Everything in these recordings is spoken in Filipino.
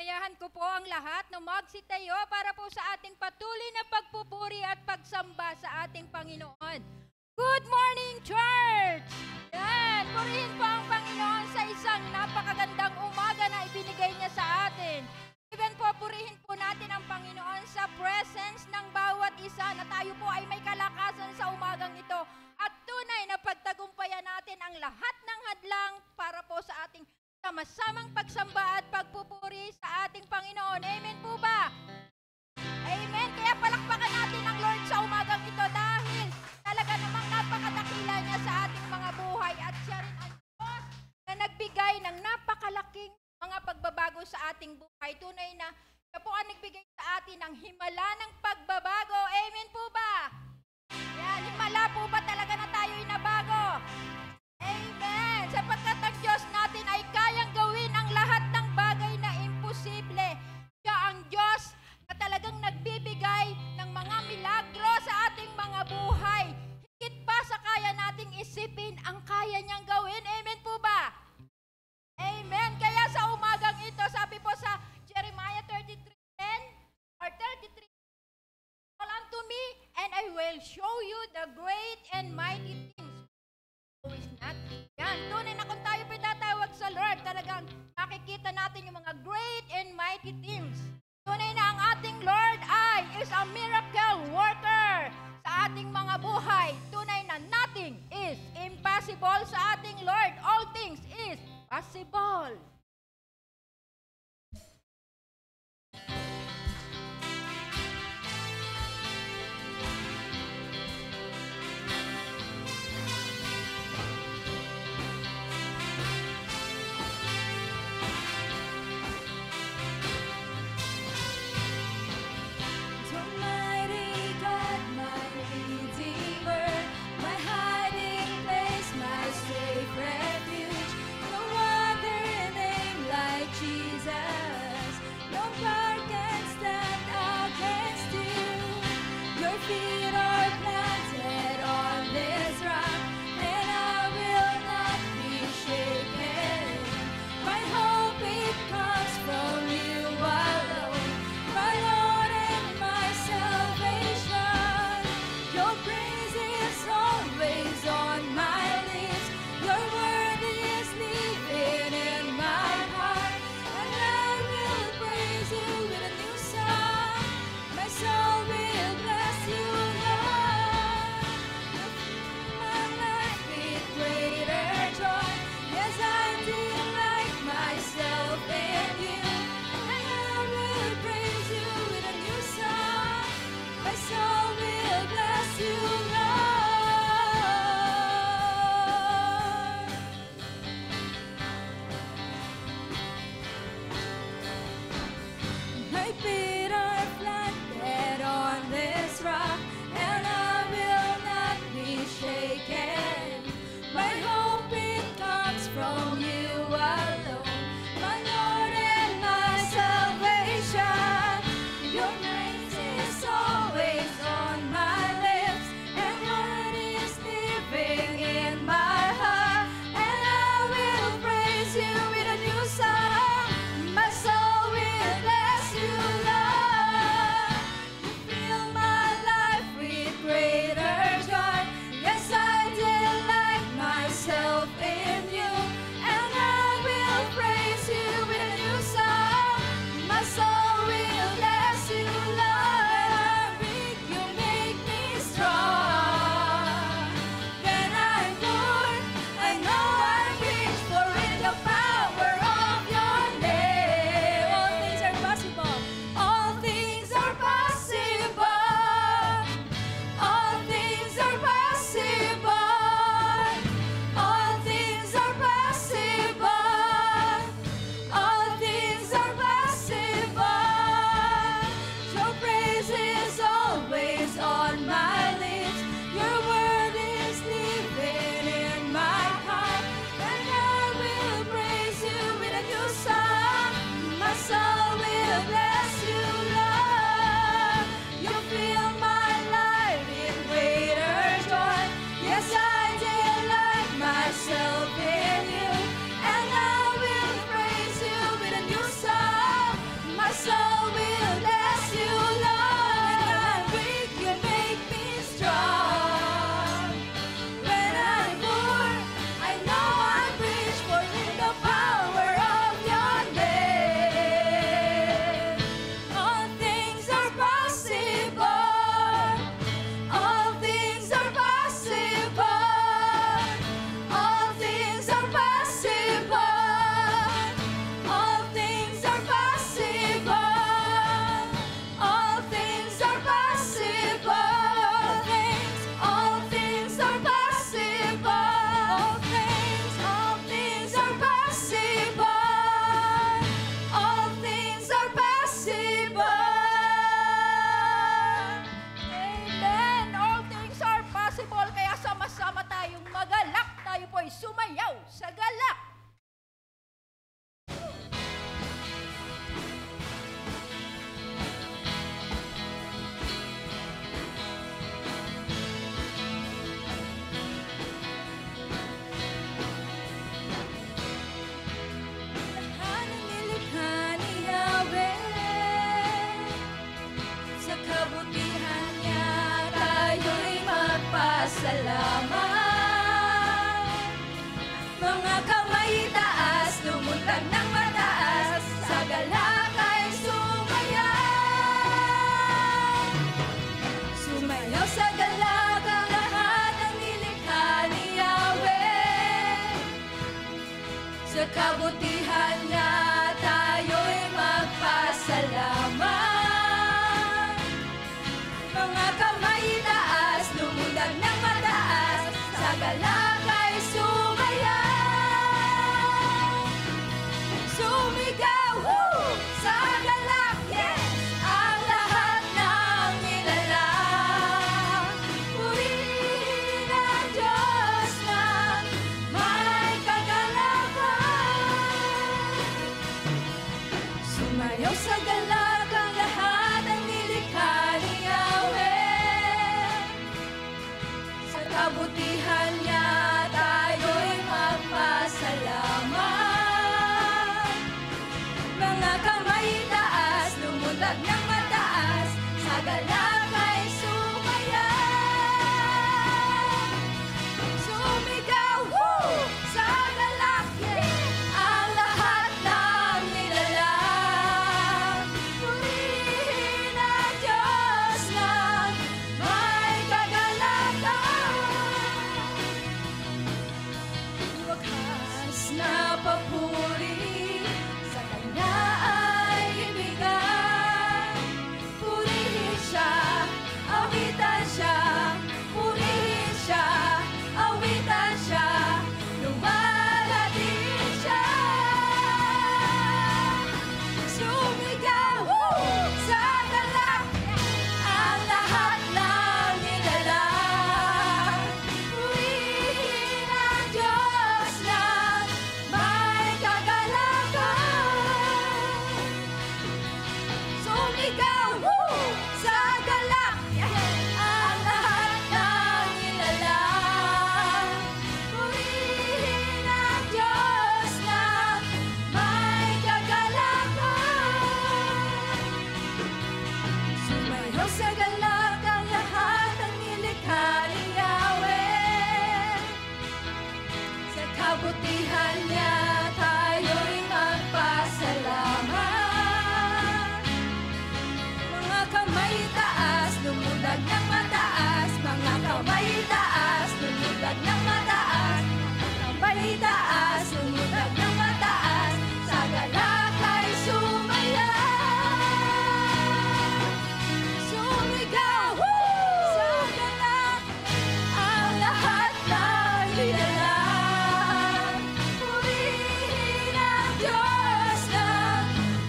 Inayahan ko po ang lahat na magsitayo para po sa ating patuloy na pagpupuri at pagsamba sa ating Panginoon. Good morning, church! Yan, purihin po ang Panginoon sa isang napakagandang umaga na ibinigay niya sa atin. Even po, purihin po natin ang Panginoon sa presence ng bawat isa na tayo po ay may kalakasan sa umagang ito at tunay na pagtagumpayan natin ang lahat ng hadlang para po sa ating sama-samang pagsamba at pagpupuri sa ating Panginoon. Amen po ba? Amen. Kaya palakpakan natin ang Lord sa umagang ito dahil talaga namang napakadakila niya sa ating mga buhay at siya rin ang Diyos na nagbigay ng napakalaking mga pagbabago sa ating buhay. Tunay na siya po ang nagbigay sa atin ng himala ng pagbabago. Amen po ba? Yan, himala po ba talaga na tayo'y nabago? Amen! Sapagkat ang Diyos natin ay kayang gawin ang lahat ng bagay na imposible. Siya ang Diyos na talagang nagbibigay ng mga milagro sa ating mga buhay. Higit pa sa kaya nating isipin ang kaya niyang gawin. Amen po ba? Amen! Kaya sa umagang ito, sabi po sa Jeremiah 33:10 or 33, "Call unto me, and I will show you the great and mighty things." Always not. Yan, tunay na kung tayo pinatawag sa Lord, talagang nakikita natin yung mga great and mighty things. Tunay na ang ating Lord is a miracle worker sa ating mga buhay. Tunay na nothing is impossible sa ating Lord. All things is possible. Don't mind magpasalamat. Mga kamay taas, lumuntag ng mataas, sa galak ay sumayaw. Sumayaw sa galak ang lahat ng nilikha ni Yahweh. Sa kabutihan niya tayo'y magpasalamat. Mga kamay taas, lumundag ng mataas, sa galak ay sumayaw. Sumigaw, woo! Sa galak, yes! Ang lahat ng nilalang. Purihin ang Diyos na may kagalakan. Sumayaw sa galak ang lahat ng nilikha ni Yahweh. Sa kabutihan niya tayo'y magpasalamat. Mga kamay taas, lumundag ng mataas, sa galak ay sumayaw. Sumigaw, woo! Sa galak, yes! Ang lahat ng nilalang. Purihin ang Diyos na may kagalakan. Wakas na papuri sa Kanya ay ibigay. Purihin siya, awitan siya. Purihin siya, awitan siya. Lumalatin siya. Sumigaw, woo! Sa galak, ang lahat ng nilalang. Purihin ang Diyos na may kagalakan. Sumigaw, woo! Sa galak, ang lahat ng nilalang. Purihin ang Diyos na may kagalakan. Sumayaw sa galak ang lahat ng nilikha ni Yahweh. Sa kabutihan niya tayo'y magpasalamat. Mga kamay taas, lumundag ng mataas. Mga kamay taas, lumundag ng mataas. Mga kamay taas, lumundag ng mataas. Sa galak ay sumayaw. Sumigaw, woo! Sa galak, ang lahat ng nilalang. Purihin ang Diyos na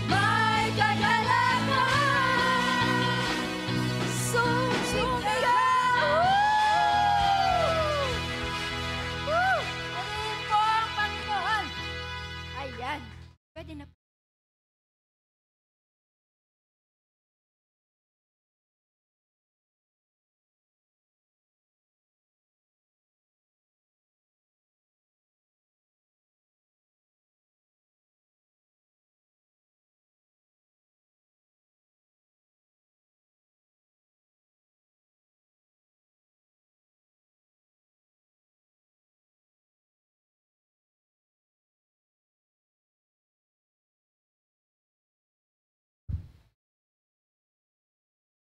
may kagalakan. Sumigaw, woo! Purihin po ang Panginoon. Ayan. Pwede na.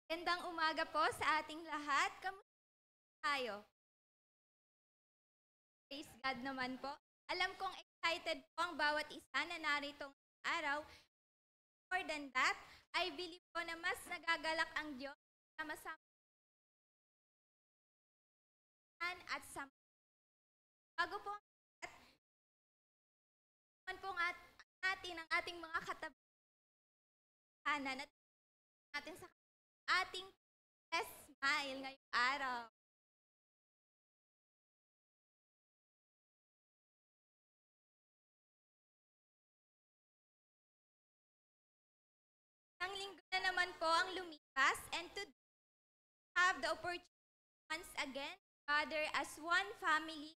Magandang umaga po sa ating lahat. Kamusta tayo? Praise God naman po. Alam kong excited po ang bawat isa na narito ngayong araw. More than that, I believe po na mas nagagalak ang Diyos sama-sama at sama. Bago po ang lahat, naman po natin ang ating mga katabi at natin sa ating best smile ngayong araw. Isang linggo na naman po ang lumipas and to have the opportunity once again gather as one family.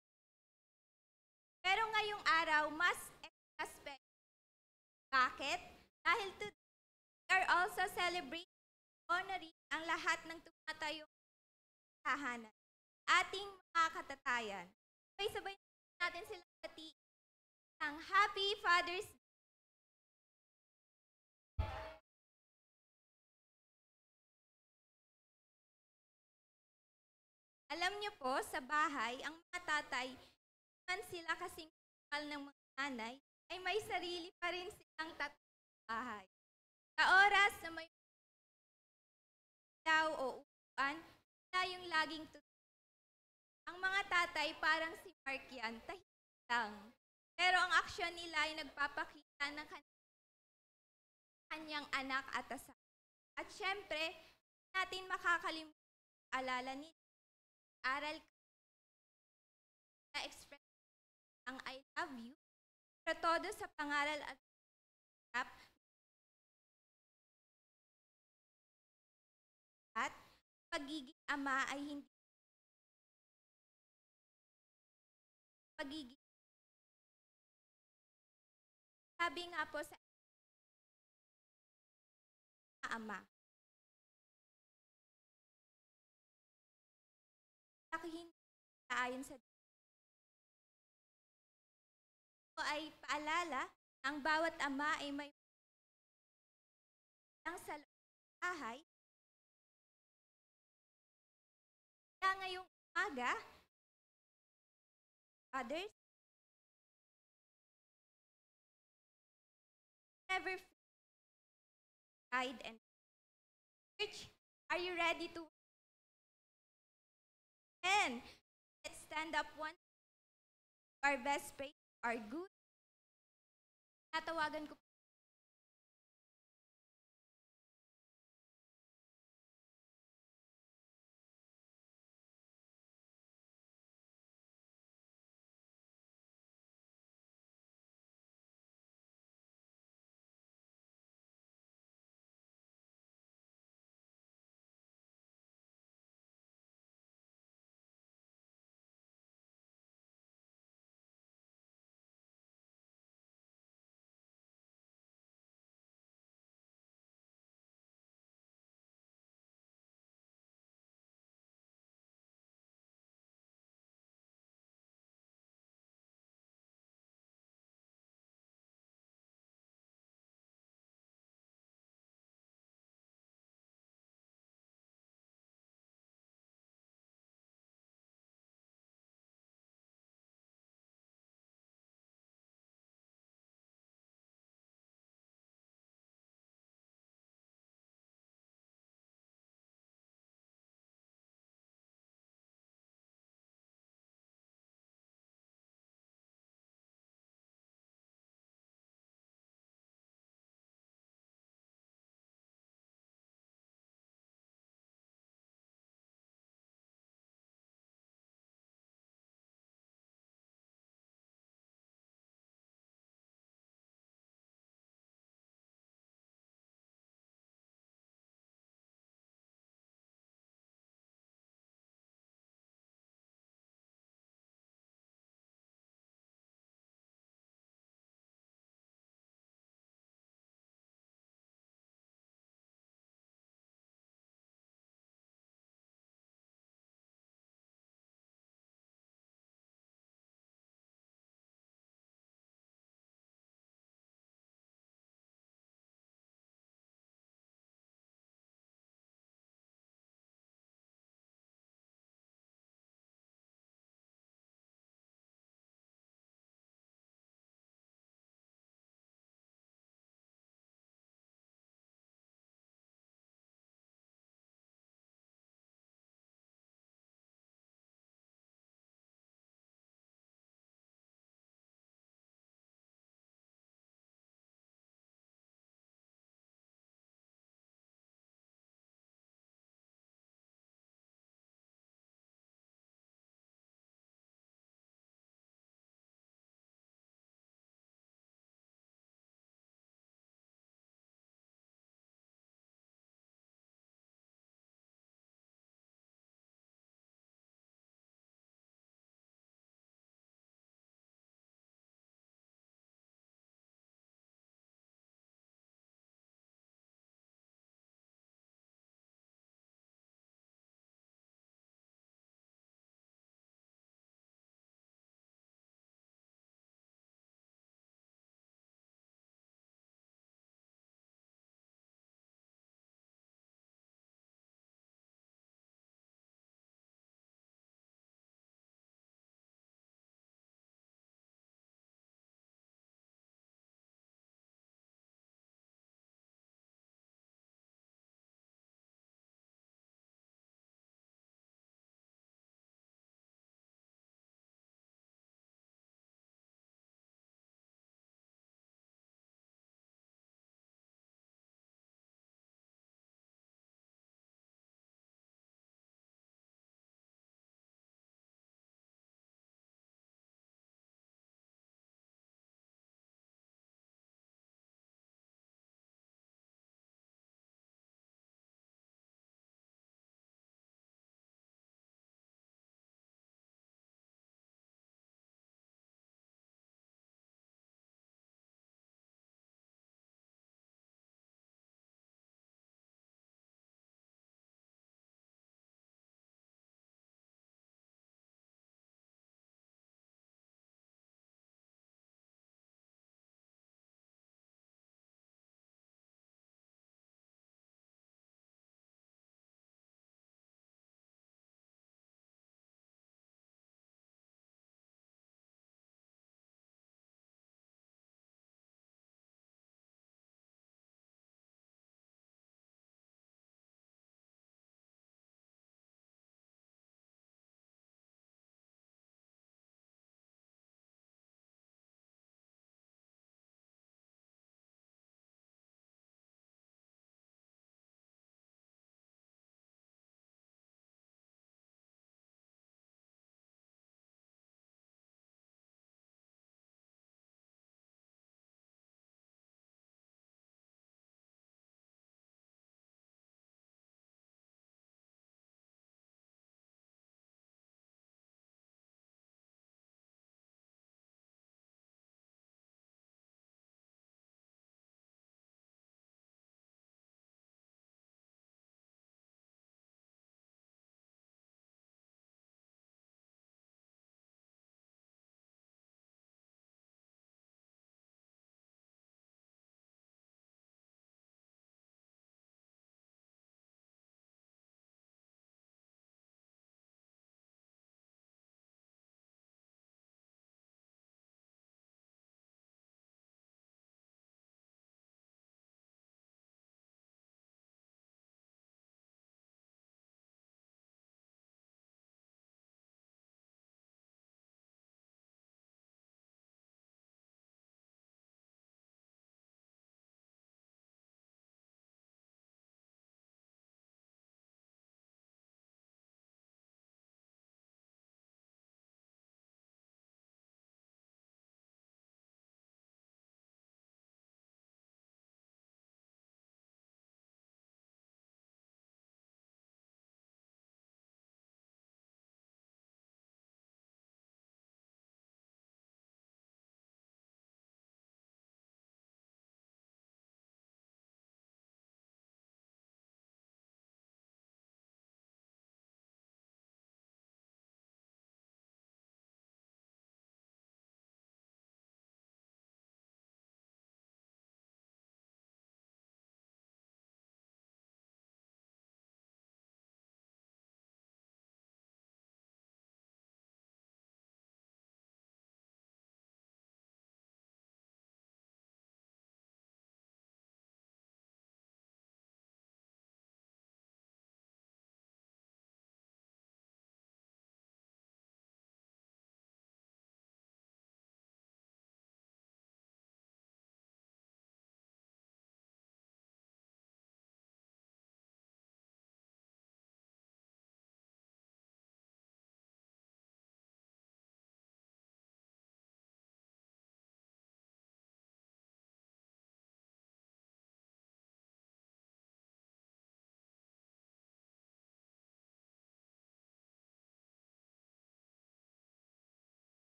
Pero ngayong araw, mas extra special. Bakit? Dahil today, we are also celebrating, honoring ang lahat ng tumatayong tahanan. ating mga katatayan. Sabay-sabay natin silang batiin ng Happy Father's Day. Alam niyo po, sa bahay, ang mga tatay, man sila kasing mahal ng mga nanay, ay may sarili pa rin silang tatay sa bahay. Sa oras na may daw o upuan, sila yung laging ang mga tatay parang si Mark yan, tahimik lang. Pero ang aksyon nila ay nagpapakita ng kanyang anak at asawa. At syempre, natin makakalimutan alala nila. Aral na express ang I love you, pero todo sa pangaral at at pagiging ama ay hindi pagiging sabi nga po sa ama. Hindi ayon sa ito ay paalala ang bawat ama ay may lang sa bahay. Kaya ngayong umaga, others, never guide and church, are you ready to and let's stand up one our best praise, our good. Natawagan ko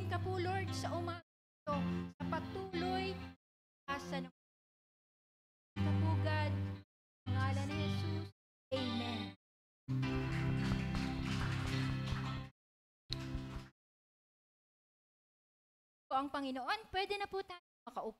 ka po, Lord, sa umaga ito, sa patuloy asa ng kapugad, sa ngalan ni Jesus. Amen. Po ang Panginoon, pwede na po tayo makaupo.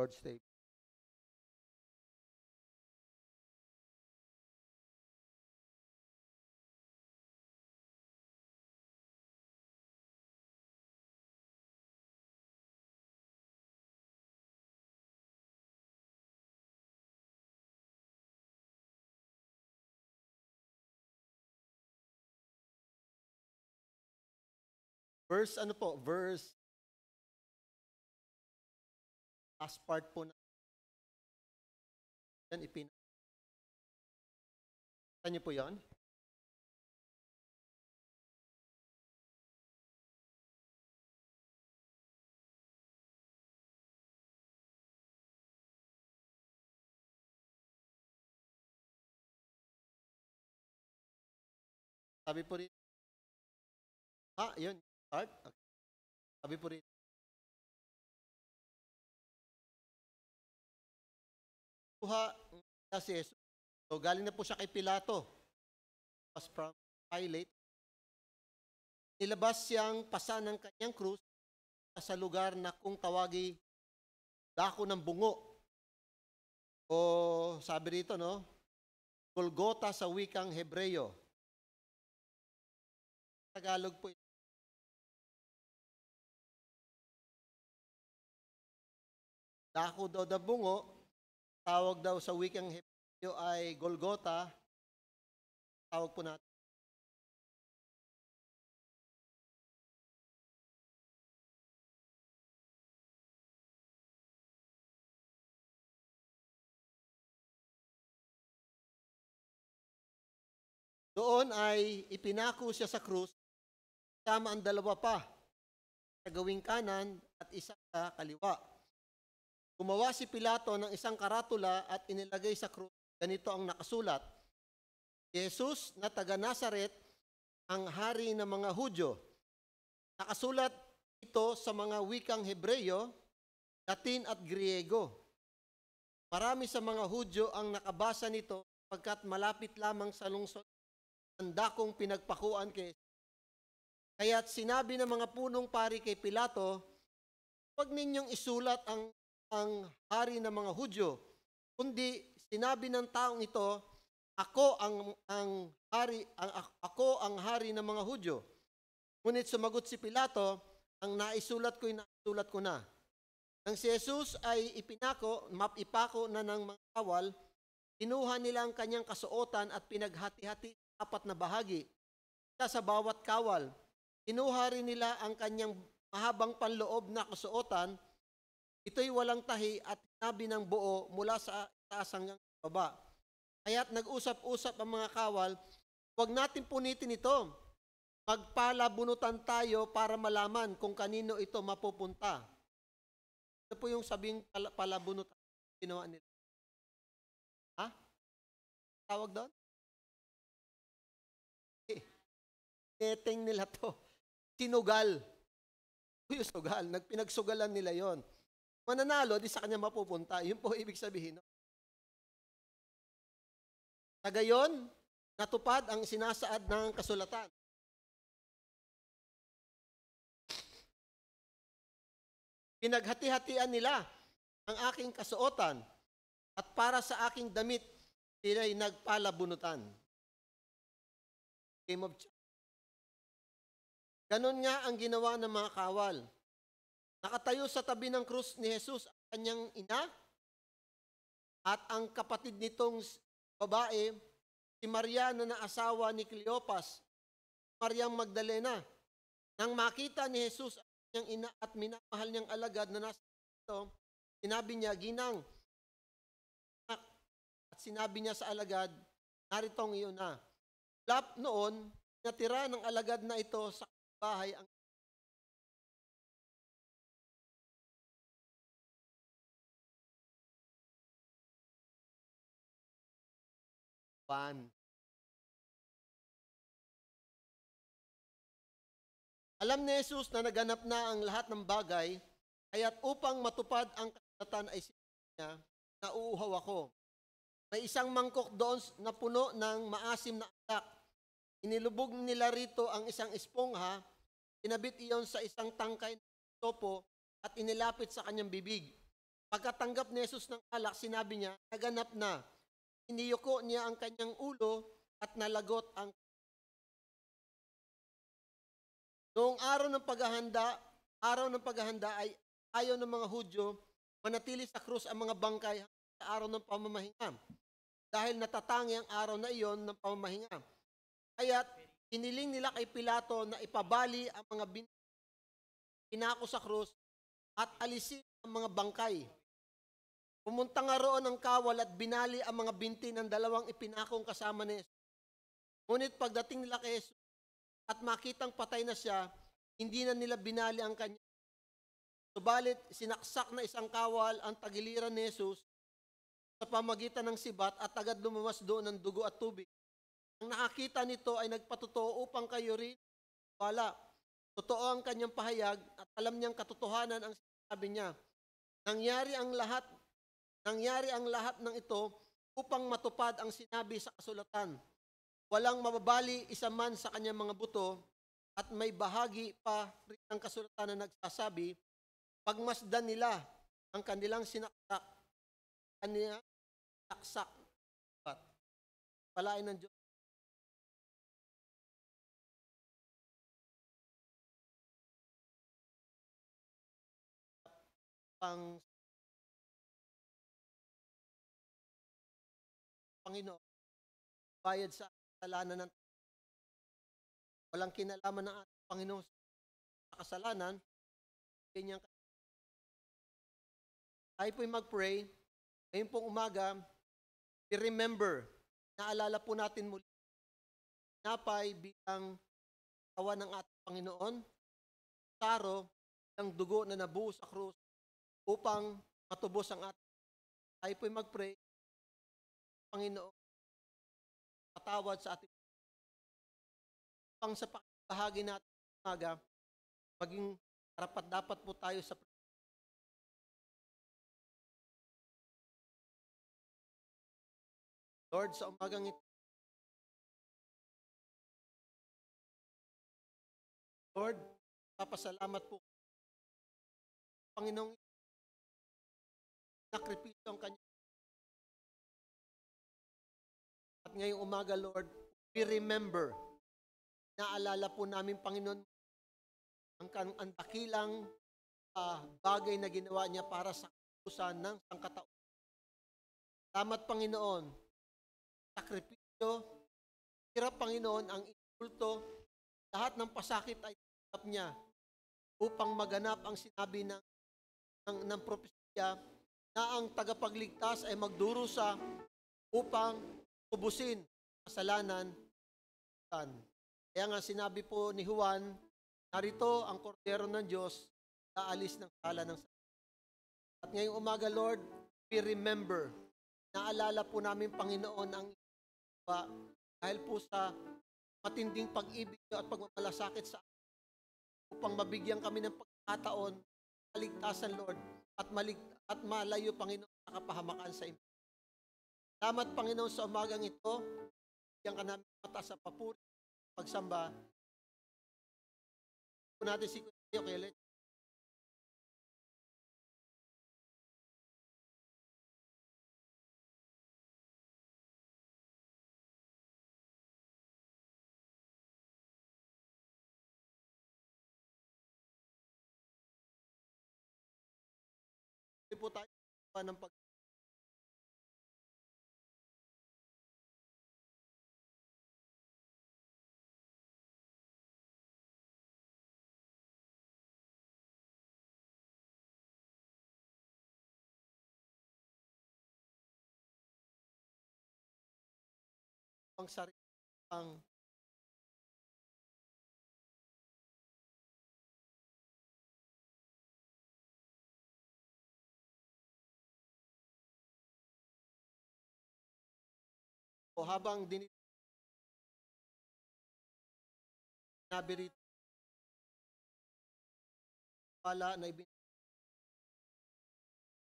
Lord's Day. Verse ano po? Verse last part po na yan Saan niyo po yan? Sabi po rin, yun, start. Okay. Sabi po rin, kuha si Jesus. So, galing na po siya kay Pilato. Was from Pilate. Nilabas siyang pasa ng kanyang krus sa lugar na kung tawagi dako ng bungo. O sabi rito, no? Golgota sa wikang Hebreyo. Tagalog po ito. Dako daw na bungo, tawag daw sa wikang Hebreyo ay Golgota. Tawag po natin. Doon ay ipinako siya sa krus, kasama ang dalawa pa, sa gawing kanan at isa sa kaliwa. Gumawa si Pilato ng isang karatula at inilagay sa krus. Ganito ang nakasulat: Jesus na taga Nazaret, ang hari ng mga Hudyo. Nakasulat ito sa mga wikang Hebreyo, Latin at Griego. Marami sa mga Hudyo ang nakabasa nito pagkat malapit lamang sa lungsod ang dakong pinagpakuan kay Jesus. Kaya't sinabi ng mga punong pari kay Pilato, huwag ninyong isulat ang hari ng mga Hudyo, kundi sinabi ng taong ito, ako ang hari ng mga Hudyo. Ngunit sumagot si Pilato, ang naisulat ko na. Nang si Jesus ay ipako na ng mga kawal, kinuha nila ang kanyang kasuotan at pinaghati-hati sa 4 na bahagi. Isa sa bawat kawal. Kinuha rin nila ang kanyang mahabang panloob na kasuotan. Ito'y walang tahi at hinabi ng buo mula sa taas hanggang baba. Kaya't nag-usap-usap ang mga kawal, huwag natin punitin ito. Magpalabunutan tayo para malaman kung kanino ito mapupunta. Ito po yung sabing palabunutan ginawa nila. Tawag doon? Neteng nila to. Sinugal. Yung sugal. Pinagsugalan nila yon. Mananalo, di sa kanya mapupunta. Yun po ibig sabihin. No? Sa gayon, natupad ang sinasaad ng kasulatan. Pinaghati-hatian nila ang aking kasuotan at para sa aking damit, sila'y nagpalabunutan. Game of Ganon nga ang ginawa ng mga kawal. Nakatayo sa tabi ng krus ni Jesus ang kanyang ina at ang kapatid nitong babae, si Maria na naasawa ni Cleopas, Mariang Magdalena. Nang makita ni Jesus ang kanyang ina at minamahal niyang alagad na nasa ito, sinabi niya, "Ginang," at sinabi niya sa alagad, "Narito ang iyo na." Lap noon, natira ng alagad na ito sa bahay ang pan. Alam ni Jesus na naganap na ang lahat ng bagay, kaya't upang matupad ang kasulatan ay sinabi niya, "Nauuhaw ako." May isang mangkok doon na puno ng maasim na alak. Inilubog nila rito ang isang espongha, kinabit iyon sa isang tangkay ng topo at inilapit sa kanyang bibig. Pagkatanggap ni Jesus ng alak, sinabi niya, naganap na. Iniyuko niya ang kanyang ulo at nalagot ang. Noong araw ng paghahanda ay ayaw ng mga Hudyo manatili sa krus ang mga bangkay sa araw ng pamamahinga dahil natatangi ang araw na iyon ng pamamahinga. Kaya't hiniling nila kay Pilato na ipabali ang mga pinako sa krus at alisin ang mga bangkay. Pumunta nga roon ang kawal at binali ang mga binti ng dalawang ipinakong kasama ni Jesus. Ngunit pagdating nila kay Jesus at makitang patay na siya, hindi na nila binali ang kanya. Subalit, sinaksak na isang kawal ang tagiliran ni Jesus sa pamagitan ng sibat at agad lumawas doon ng dugo at tubig. Ang nakakita nito ay nagpatotoo upang kayo rin wala. Totoo ang kanyang pahayag at alam niyang katotohanan ang sinabi niya. Nangyari ang lahat ng ito upang matupad ang sinabi sa kasulatan. Walang mababali isa man sa kanyang mga buto at may bahagi pa rin ang kasulatan na nagsasabi, pagmasdan nila ang kanilang sinaksak, kanilang saksak. Palain ng Diyos. Ang Panginoon, bayad sa kasalanan ng walang kinalaman ng ating Panginoon sa kasalanan, kanyang tayo po'y mag-pray. Ngayon pong umaga, i-remember, naalala po natin muli, napay bilang kawan ng ating Panginoon, taro ng dugo na nabuhos sa krus upang matubos ang ating. Tayo po'y mag-pray, Panginoon, patawad sa ating pang sa bahagi natin umaga, maging karapat dapat po tayo sa Lord, sa umagang ito, Lord, papasalamat po, Panginoong, nakripisyo ang kanya. At ngayong umaga, Lord, we remember, naalala po namin, Panginoon, ang dakilang bagay na ginawa niya para sa kapusan ng sangkataon. Salamat, Panginoon, sakripisyo, hirap, Panginoon, ang insulto, lahat ng pasakit ay hirap niya upang maganap ang sinabi ng propesya na ang tagapagligtas ay magdurusa upang tubusin kasalanan. Kaya nga sinabi po ni Juan, narito ang kordero ng Diyos na aalis ng sala ng sakit. At ngayong umaga, Lord, we remember, naalala po namin, Panginoon, ang dahil po sa matinding pag-ibig at pagmamalasakit sa amin upang mabigyan kami ng pagkakataon, kaligtasan, Lord, at malayo, Panginoon, sa kapahamakan sa impyerno. Salamat, Panginoon, sa umagang ito. Bigyan ka namin mata sa papuri, pagsamba. Kung natin si Kuya Kelet, po tayo ng pag ang sarili ang o habang sinabi rito pala na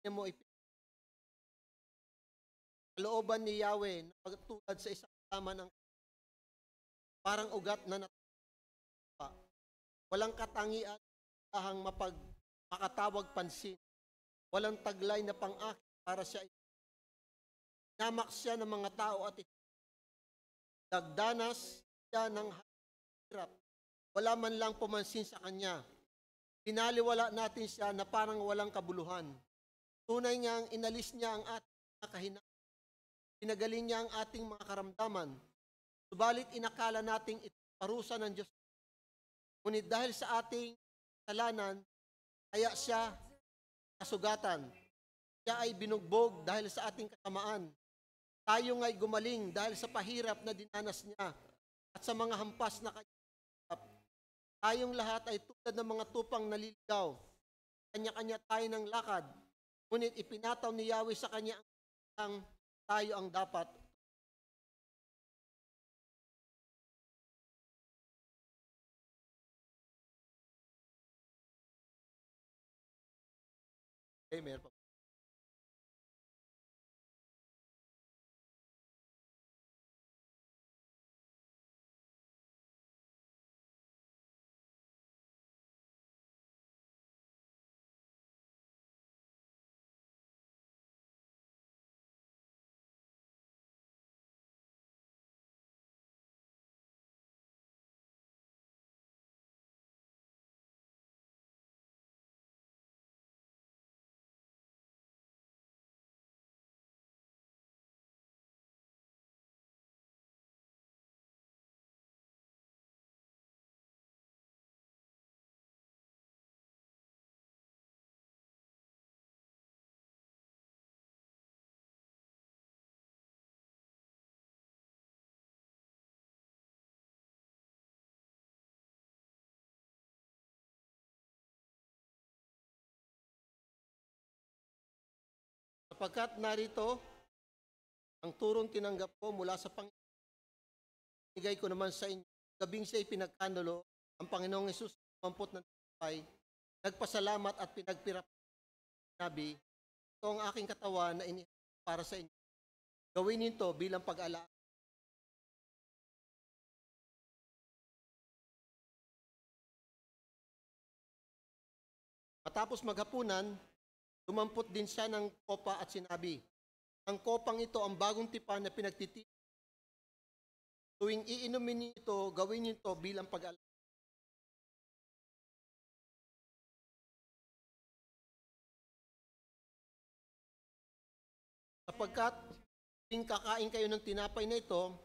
mo kalooban ni Yahweh na pagtulad sa isang tama ng parang ugat na natapa. Walang katangian ahang makatawag pansin. Walang taglay na pang-akit para siya. Namak siya ng mga tao at dagdanas siya ng hirap. Wala man lang pumansin sa kanya. Pinaliwala natin siya na parang walang kabuluhan. Tunay niyang inalis niya ang ating mga kahinaan. Pinagaling niya ang ating mga karamdaman. Subalit inakala nating ito parusa ng Diyos. Ngunit dahil sa ating kasalanan, kaya siya kasugatan. Siya ay binugbog dahil sa ating kasamaan. Tayo nga'y gumaling dahil sa pahirap na dinanas niya at sa mga hampas na kanyang. Tayong lahat ay tulad ng mga tupang naliligaw. Kanya-kanya tayo ng lakad. Ngunit ipinataw ni Yahweh sa kanya ang tayo ang dapat. Okay, meron pa. Sapagkat narito, ang turong tinanggap ko mula sa Panginoon, ibigay ko naman sa inyo. Gabing siya pinagkanulo, ang Panginoong Hesus, mampot ng tayo, nagpasalamat at pinagpirap. Sabi, ito ang aking katawan na para sa inyo. Gawin nito bilang pag-alaala. Matapos maghapunan, lumampot din siya ng kopa at sinabi, ang kopang ito ang bagong tipan na pinagtitipan. Tuwing iinumin niyo ito, gawin niyo ito bilang pag-alala. Sapagkat tuwing kakain kayo ng tinapay na ito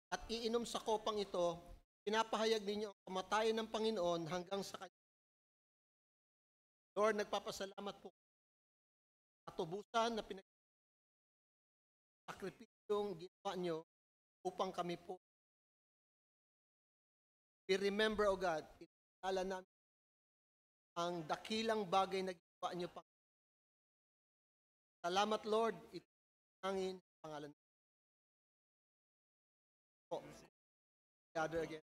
at iinom sa kopang ito, pinapahayag ninyo ang kamatayan ng Panginoon hanggang sa kanya. Lord, nagpapasalamat po katubusan na sakripisyong ginawa nyo upang kami po. We remember, O God, itinala namin ang dakilang bagay na ginawa nyo pa. Salamat, Lord, itinangin pangalan po. Gather again.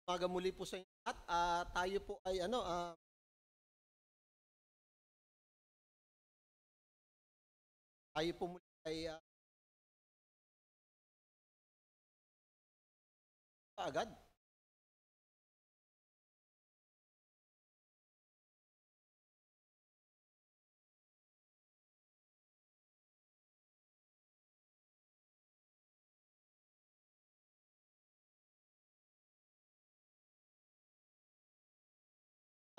Umaga muli po sa inyo lahat. Tayo po ay tayo po muli ay agad.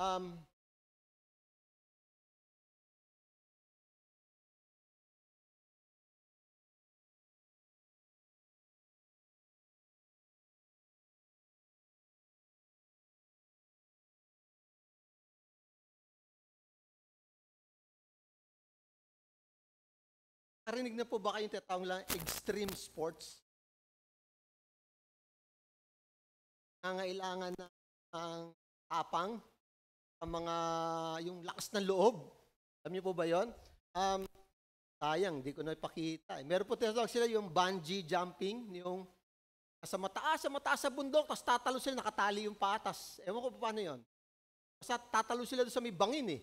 Um, Narinig na po ba kayong tinatawag lang extreme sports? Nangailangan ng tapang, ang mga yung lakas ng loob. Alam niyo po ba 'yon? Sayang, di ko na ipakita. Meron po tinatawag sila yung bungee jumping, yung sa mataas sa bundok, tapos tatalo sila, nakatali yung patas. Ewan ko pa paano 'yon. Basta tatalo sila doon sa may bangin eh.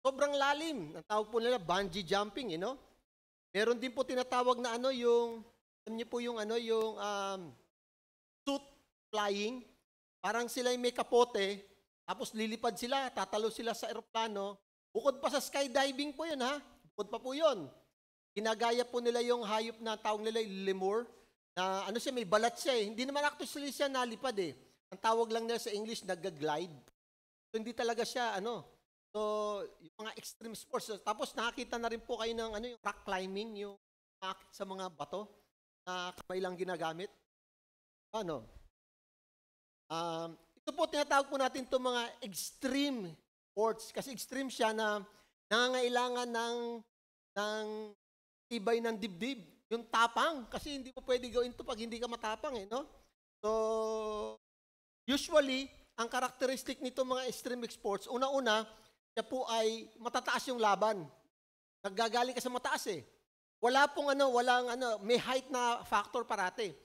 Sobrang lalim. Ang tawag po nila bungee jumping, you know? Meron din po tinatawag na yung alam niyo po yung suit flying. Parang sila yung may kapote, tapos lilipad sila, tatalo sila sa eroplano. Bukod pa sa skydiving po yun, ha? Bukod pa po yun. Ginagaya po nila yung hayop na tawag nila yung lemur, na siya, may balat siya eh. Hindi naman actually siya nalipad eh. Ang tawag lang nila sa English, nag-glide. So, hindi talaga siya, So, yung mga extreme sports. Tapos nakakita na rin po kayo ng yung rock climbing, yung akit sa mga bato na kamay lang ginagamit. Ito po tinatawag po natin itong mga extreme sports kasi extreme siya na nangangailangan ng tibay ng dibdib. Yung tapang, kasi hindi mo pwede gawin ito pag hindi ka matapang eh, no? So, usually, ang karakteristik nito mga extreme sports, una-una, siya po ay matataas yung laban. Naggagaling ka sa mataas eh. Walang may height na factor parate.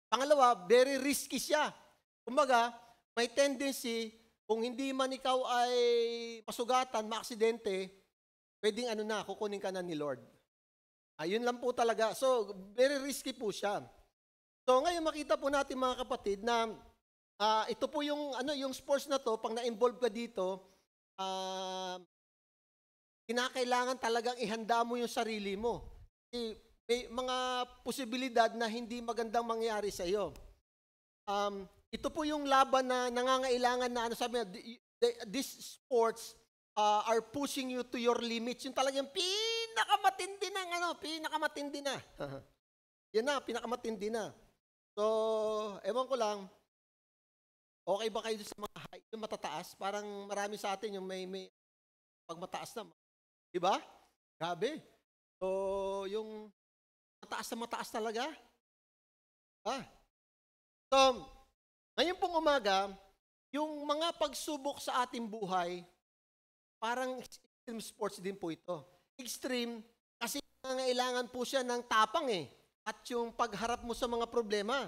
Pangalawa, very risky siya. Kumbaga, may tendency, kung hindi man ikaw ay masugatan, maaksidente, pwedeng kukunin ka na ni Lord. Ayun lang po talaga. So, very risky po siya. So, ngayon makita po natin mga kapatid na ito po yung sports na to, pag na-involve ka dito, kinakailangan talagang ihanda mo yung sarili mo. May mga posibilidad na hindi magandang mangyari sa iyo. Ito po yung laban na nangangailangan na sabi niya, these sports are pushing you to your limits. Yung talagang pinakamatindi na. Yan na, pinakamatindi na. So, ewan ko lang, okay ba kayo sa mga height, yung matataas? Parang marami sa atin yung may pag mataas na. Di ba? Grabe. So, yung mataas talaga. So, ngayon pong umaga, yung mga pagsubok sa ating buhay, parang extreme sports din po ito. Extreme, kasi nangailangan po siya ng tapang eh. At yung pagharap mo sa mga problema.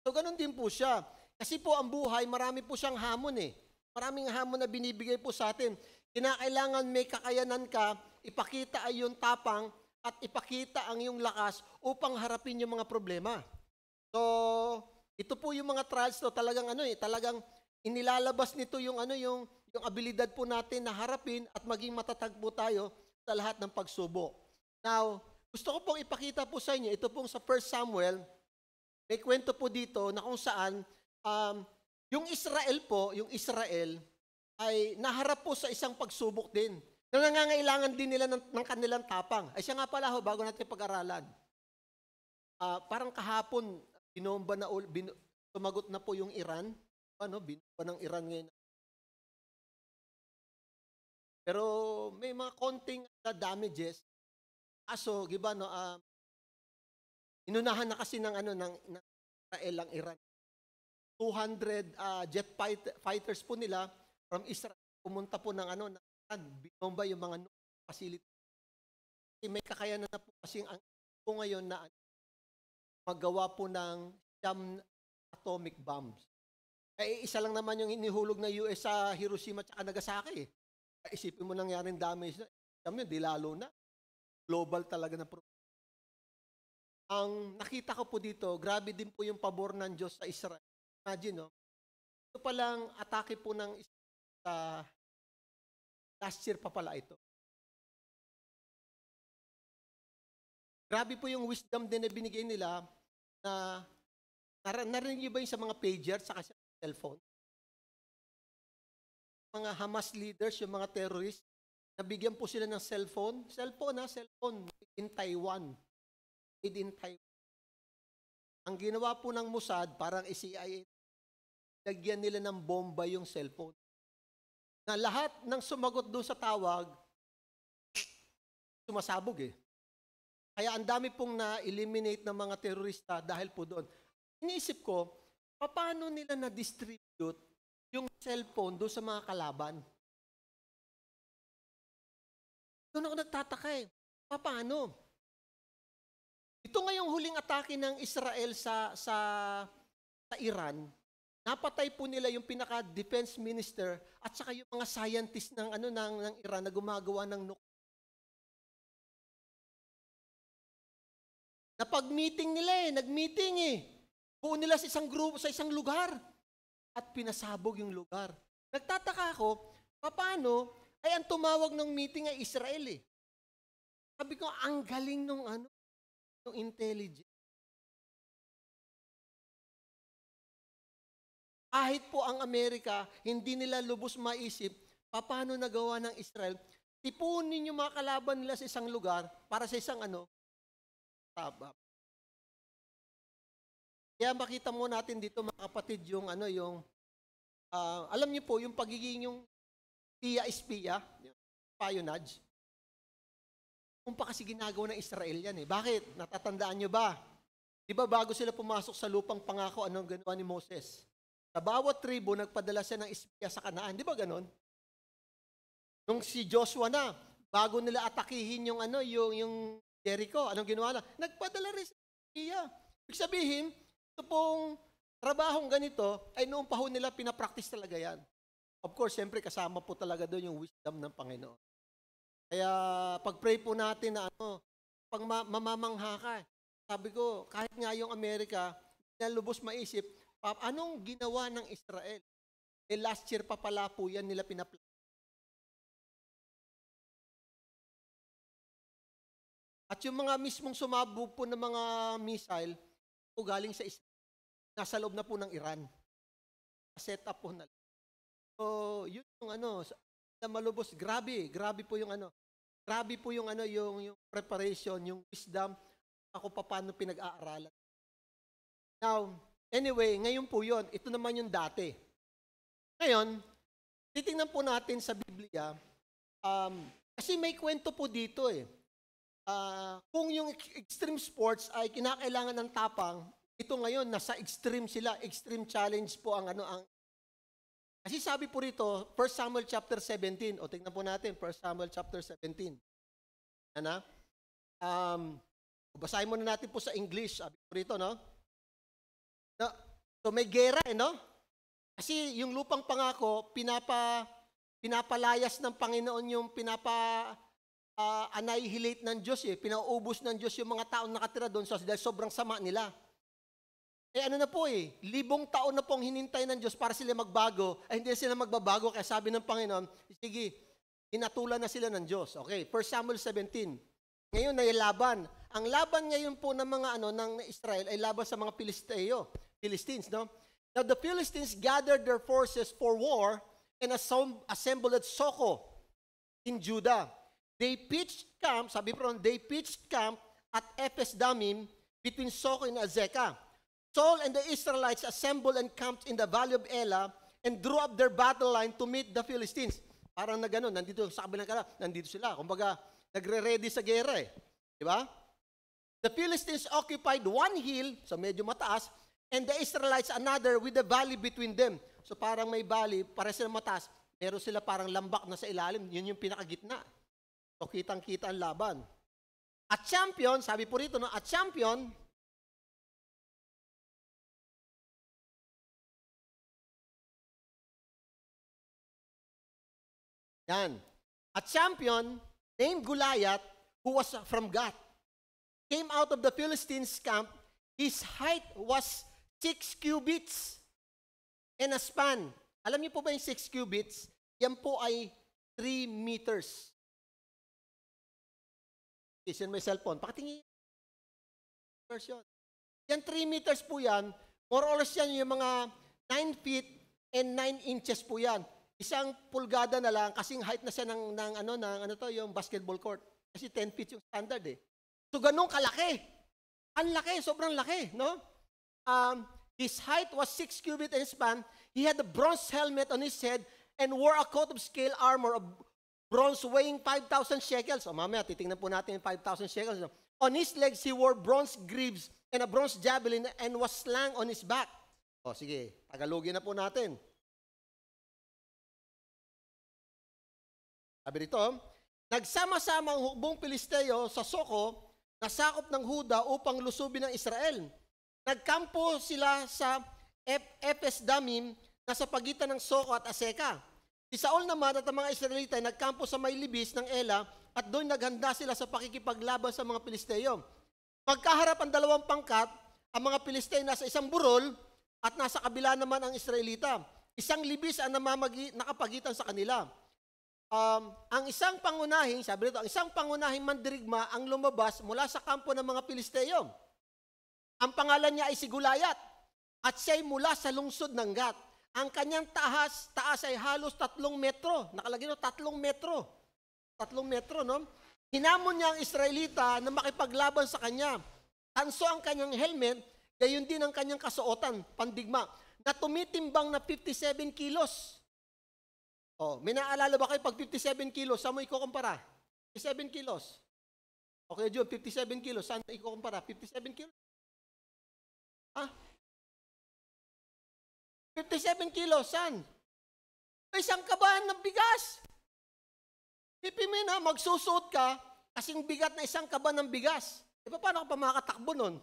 So, ganun din po siya. Kasi po ang buhay, marami po siyang hamon eh. Maraming hamon na binibigay po sa atin. Kinakailangan may kakayanan ka, ipakita ay yung tapang, at ipakita ang iyong lakas upang harapin yung mga problema. So, ito po yung mga trials to, talagang talagang inilalabas nito yung abilidad po natin na harapin at maging matatag po tayo sa lahat ng pagsubok. Now, gusto ko pong ipakita po sa inyo, ito pong sa 1 Samuel, may kwento po dito na kung saan yung Israel ay naharap po sa isang pagsubok din. Na nangangailangan din nila ng kanilang tapang. Ay siya nga pala bago natin pag-aralan. Parang kahapon, sumagot na po yung Iran. Binomba ng Iran ngayon. Pero may mga konting damages. Kaso, inunahan na kasi ng Israel ang Iran. 200 jet fighters po nila from Israel pumunta po ng binomba yung mga facility. Kasi may kakayanan na po kasi ang po ngayon na magawa po ng atomic bombs. Eh, isa lang naman yung inihulog na US sa Hiroshima at Nagasaki. Isipin mo nangyaring damage na. Kami, di lalo na. Global talaga na problem. Ang nakita ko po dito, grabe din po yung pabor ng Diyos sa Israel. Imagine, no? Ito palang atake po ng Israel sa last year pa pala ito. Grabe po yung wisdom din na binigay nila na narinig niyo ba yung sa mga pager sa cellphone? Mga Hamas leaders, yung mga terrorists, nabigyan po sila ng cellphone. Cellphone. Made in Taiwan. Made in Taiwan. Ang ginawa po ng Mossad, parang CIA, lagyan nila ng bomba yung cellphone. Na lahat ng sumagot doon sa tawag, sumasabog eh. Kaya ang dami pong na-eliminate ng mga terorista dahil po doon. Iniisip ko, paano nila na-distribute yung cellphone doon sa mga kalaban? Doon ako nagtataka eh. Paano? Ito ngayong huling atake ng Israel sa Iran, napatay po nila yung pinaka-defense minister at saka yung mga scientist ng Iran na gumagawa ng nuclear. Napag-meeting nila nag-meeting Buo nila sa isang grupo, sa isang lugar. At pinasabog yung lugar. Nagtataka ako, paano, ay ang tumawag ng meeting ay Israel Sabi ko, ang galing nung intelligence. Kahit po ang Amerika, hindi nila lubos maisip, paano nagawa ng Israel, tipunin yung mga kalaban nila sa isang lugar para sa isang tabak. Kaya makita mo natin dito mga kapatid yung alam niyo po yung pagiging yung espiya, espionage. Kung pa kasi ginagawa ng Israel yan Bakit? Natatandaan niyo ba? Di ba bago sila pumasok sa lupang pangako, anong ginawa ni Moses? Sa bawat tribo, nagpadala siya ng espiya sa Kanaan. Di ba ganon? Nung si Joshua na, bago nila atakihin yung Jericho, anong ginawa na? Nagpadala rin sa espiya. Ibig sabihin, ito pong trabahong ganito, ay noong pa nila pinapractice talaga yan. Of course, siyempre kasama po talaga doon yung wisdom ng Panginoon. Kaya pag-pray po natin na pag mamamangha ka, sabi ko, kahit nga yung Amerika, nalubos maisip, anong ginawa ng Israel? Last year pa pala po yan nila pinaplan. At yung mga mismong sumabog po ng mga missile, po galing sa Israel, nasa loob na po ng Iran. Set up po na. So, yun yung na malubos. Grabe po yung grabe po yung yung preparation, yung wisdom, ako paano pinag-aaralan. Now, anyway, ngayon po yun. Ito naman yung dati. Ngayon, titingnan po natin sa Biblia, kasi may kwento po dito kung yung extreme sports ay kinakailangan ng tapang, ito ngayon, nasa extreme sila. Extreme challenge po ang kasi sabi po rito, 1 Samuel chapter 17. O, tingnan po natin, 1 Samuel chapter 17. Basahin muna natin po sa English. Sabi po rito, no? So, may gera, no? Kasi yung lupang pangako, pinapalayas ng Panginoon yung annihilate ng Diyos Pinaubos ng Diyos yung mga taong nakatira doon dahil sobrang sama nila. Ano na po 1000 taon na pong hinintay ng Diyos para sila magbago, ay hindi sila magbabago, kaya sabi ng Panginoon, sige, hinatulan na sila ng Diyos. Okay, 1 Samuel 17. Ngayon ay laban. Ang laban ngayon po ng mga ng Israel ay laban sa mga Philistines, no? Now the Philistines gathered their forces for war and assembled at Soko in Judah. They pitched camp, sabi po, they pitched camp at Ephes Damim between Soko and Azekah. Saul and the Israelites assembled and camped in the valley of Elah and drew up their battle line to meet the Philistines. Parang na gano'n, nandito sa kabilang kala, nandito sila. Kumbaga, nagre-ready sa gera Di ba? The Philistines occupied one hill, so medyo mataas, and the Israelites another with the valley between them. So parang may valley, para sila mataas, meron sila parang lambak na sa ilalim, yun yung pinakagitna. So kitang-kita ang laban. At champion, sabi po rito, no, at champion, Yan. A champion named Goliath, who was from Gath, came out of the Philistines' camp. His height was 6 cubits and a span. Alam niyo po ba yung 6 cubits? Yan po ay 3 meters. Is my cellphone. Pakitingin. Yan 3 meters po yan. More or less yan yung mga 9 feet and 9 inches po yan. Isang pulgada na lang kasing height na siya yung basketball court. Kasi 10 feet yung standard eh. So ganun kalaki. Ang laki, sobrang laki, no? His height was 6 cubits in span. He had a bronze helmet on his head and wore a coat of scale armor of bronze weighing 5,000 shekels. O mamaya, titingnan po natin yung 5,000 shekels. No? On his legs, he wore bronze greaves and a bronze javelin and was slung on his back. O sige, Tagalogin na po natin. Sabi rito, nagsama-sama ang hukbong Pilisteo sa Soko, na sakop ng Huda upang lusubin ng Israel. Nagkampo sila sa Epes Damim na sa pagitan ng Soko at Aseka. Si Saul naman at ang mga Israelita ay nagkampo sa may libis ng Ela at doon naghanda sila sa pakikipaglaban sa mga Pilisteo. Magkaharap ang dalawang pangkat, ang mga Pilisteo nasa isang burol at nasa kabila naman ang Israelita. Isang libis ang nakapagitan sa kanila. Ang isang pangunahing, sabi rito, ang isang pangunahing mandirigma ang lumabas mula sa kampo ng mga Pilisteo. Ang pangalan niya ay si Goliath at siya'y mula sa lungsod ng Gath. Ang kanyang taas ay halos 3 metro. Nakalagay no, 3 metro. 3 metro, no? Hinamon niya ang Israelita na makipaglaban sa kanya. Tanso ang kanyang helmet, gayon din ang kanyang kasuotan, pandigma, na tumitimbang na 57 kilos. Oh, may naalala ba kayo pag 57 kilos, saan mo ikukumpara? 57 kilos. Okay, John, 57 kilos, saan ikukumpara? 57 kilos? Ha? 57 kilos, saan? Isang kaban ng bigas. Pipimin ha, magsusuot ka, kasing bigat na isang kaban ng bigas. E paano ka pa makakatakbo nun?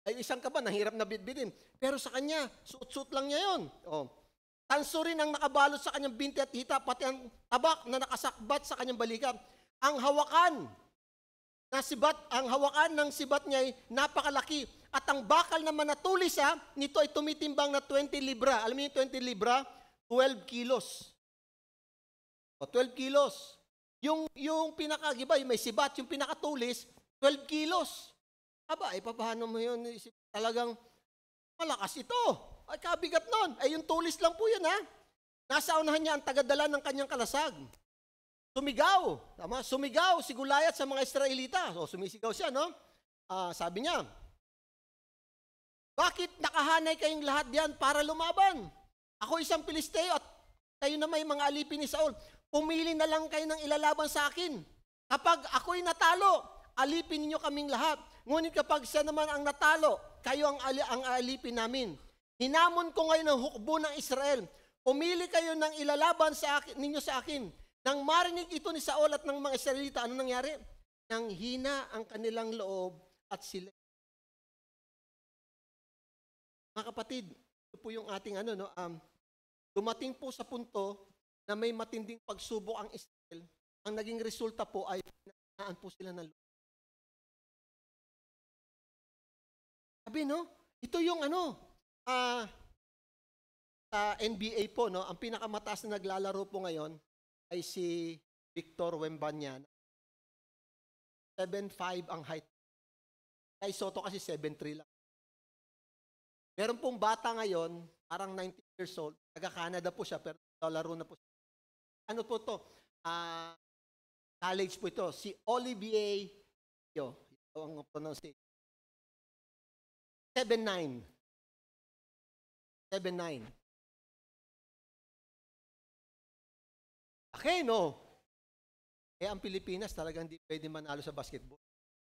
Ay, isang kaban, nahirap na bitbitin. Pero sa kanya, suot-suot lang niya yun. Oh. Tanso rin ang nakabalot sa kanyang binti at hita, pati ang tabak na nakasakbat sa kanyang balikat. Ang hawakan ng sibat niya ay napakalaki. At ang bakal naman na tulis nito ay tumitimbang na 20 libra. Alam niyo yung 20 libra? 12 kilos. O 12 kilos. Yung pinakagiba, yung may sibat, yung pinakatulis, 12 kilos. Aba, paano mo yun? Talagang malakas ito. Ay, kabigat nun. Ay, yung tulis lang po yun, ha? Nasa unahan niya ang tagadala ng kanyang kalasag. Sumigaw. Tama? Sumigaw si Goliath sa mga Israelita. So, sumisigaw siya, no? Sabi niya, bakit nakahanay kayong lahat diyan para lumaban? Ako isang Pilisteo at kayo na may mga alipin ni Saul. Pumili na lang kayo ng ilalaban sa akin. Kapag ako'y natalo, alipin ninyo kaming lahat. Ngunit kapag siya naman ang natalo, kayo ang alipin namin. Hinamon ko ngayon ang hukbo ng Israel. Pumili kayo ng ilalaban ninyo sa akin. Nang marinig ito ni Saul at ng mga Israelita, ano nangyari? Nang hina ang kanilang loob at sila. Mga kapatid, ito po yung ating dumating po sa punto na may matinding pagsubok ang Israel. Ang naging resulta po ay hinaan po sila ng loob. Sabi, no? Ito yung sa NBA po, no, ang pinakamataas na naglalaro po ngayon ay si Victor Wembanyama. 7'5" ang height. Kay Soto kasi 7'3" lang. Meron pong bata ngayon, parang 19 years old, taga-Canada po siya, pero laro na po siya. Ano po to? College po ito. Si Olivier, ito ang pronunciation. 7'9". 7'9". Okay, no? Ang Pilipinas talagang hindi pwede manalo sa basketball.